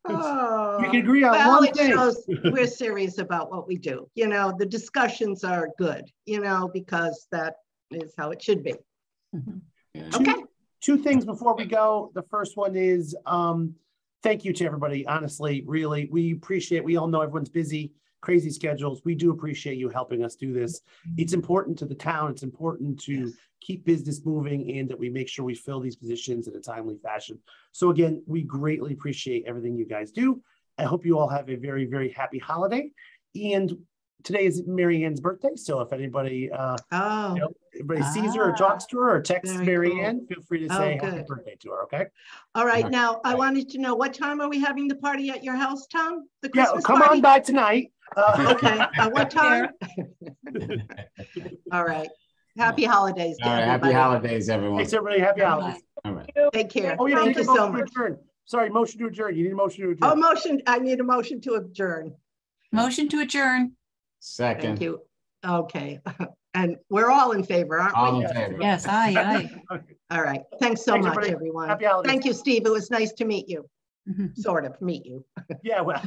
We can agree on well, one it thing. shows we're serious about what we do. You know, the discussions are good, you know, because that is how it should be. Yeah. Okay. Two things before we go. The first one is thank you to everybody. Honestly, really, we appreciate, we all know everyone's busy, crazy schedules. We do appreciate you helping us do this. It's important to the town. It's important to keep business moving and that we make sure we fill these positions in a timely fashion. So again, we greatly appreciate everything you guys do. I hope you all have a very, very happy holiday. And today is Mary Ann's birthday. So if anybody, everybody sees her or talks to her or texts Very Mary cool. Ann, feel free to say happy good. birthday to her, okay? All right. Right. Now, I wanted to know, what time are we having the party at your house, Tom? The Yeah, Christmas come party? on by tonight. Okay. At what time? All right. Happy holidays. to All right. Happy everybody. holidays, everyone. Thanks, everybody. Happy holidays. All right. Take care. Oh, yeah, Thank I you need a so motion to much. adjourn. Sorry, motion to adjourn. You need a motion to Oh, adjourn. motion. I need a motion to adjourn. Motion to adjourn. Second. Thank you. Okay. And we're all in favor, aren't All we? in favor. Yes, aye, All right. Thanks so Thanks, much, everybody. everyone. Happy holidays. Thank you, Steve. It was nice to meet you. aye. Sort of meet you. Yeah, well.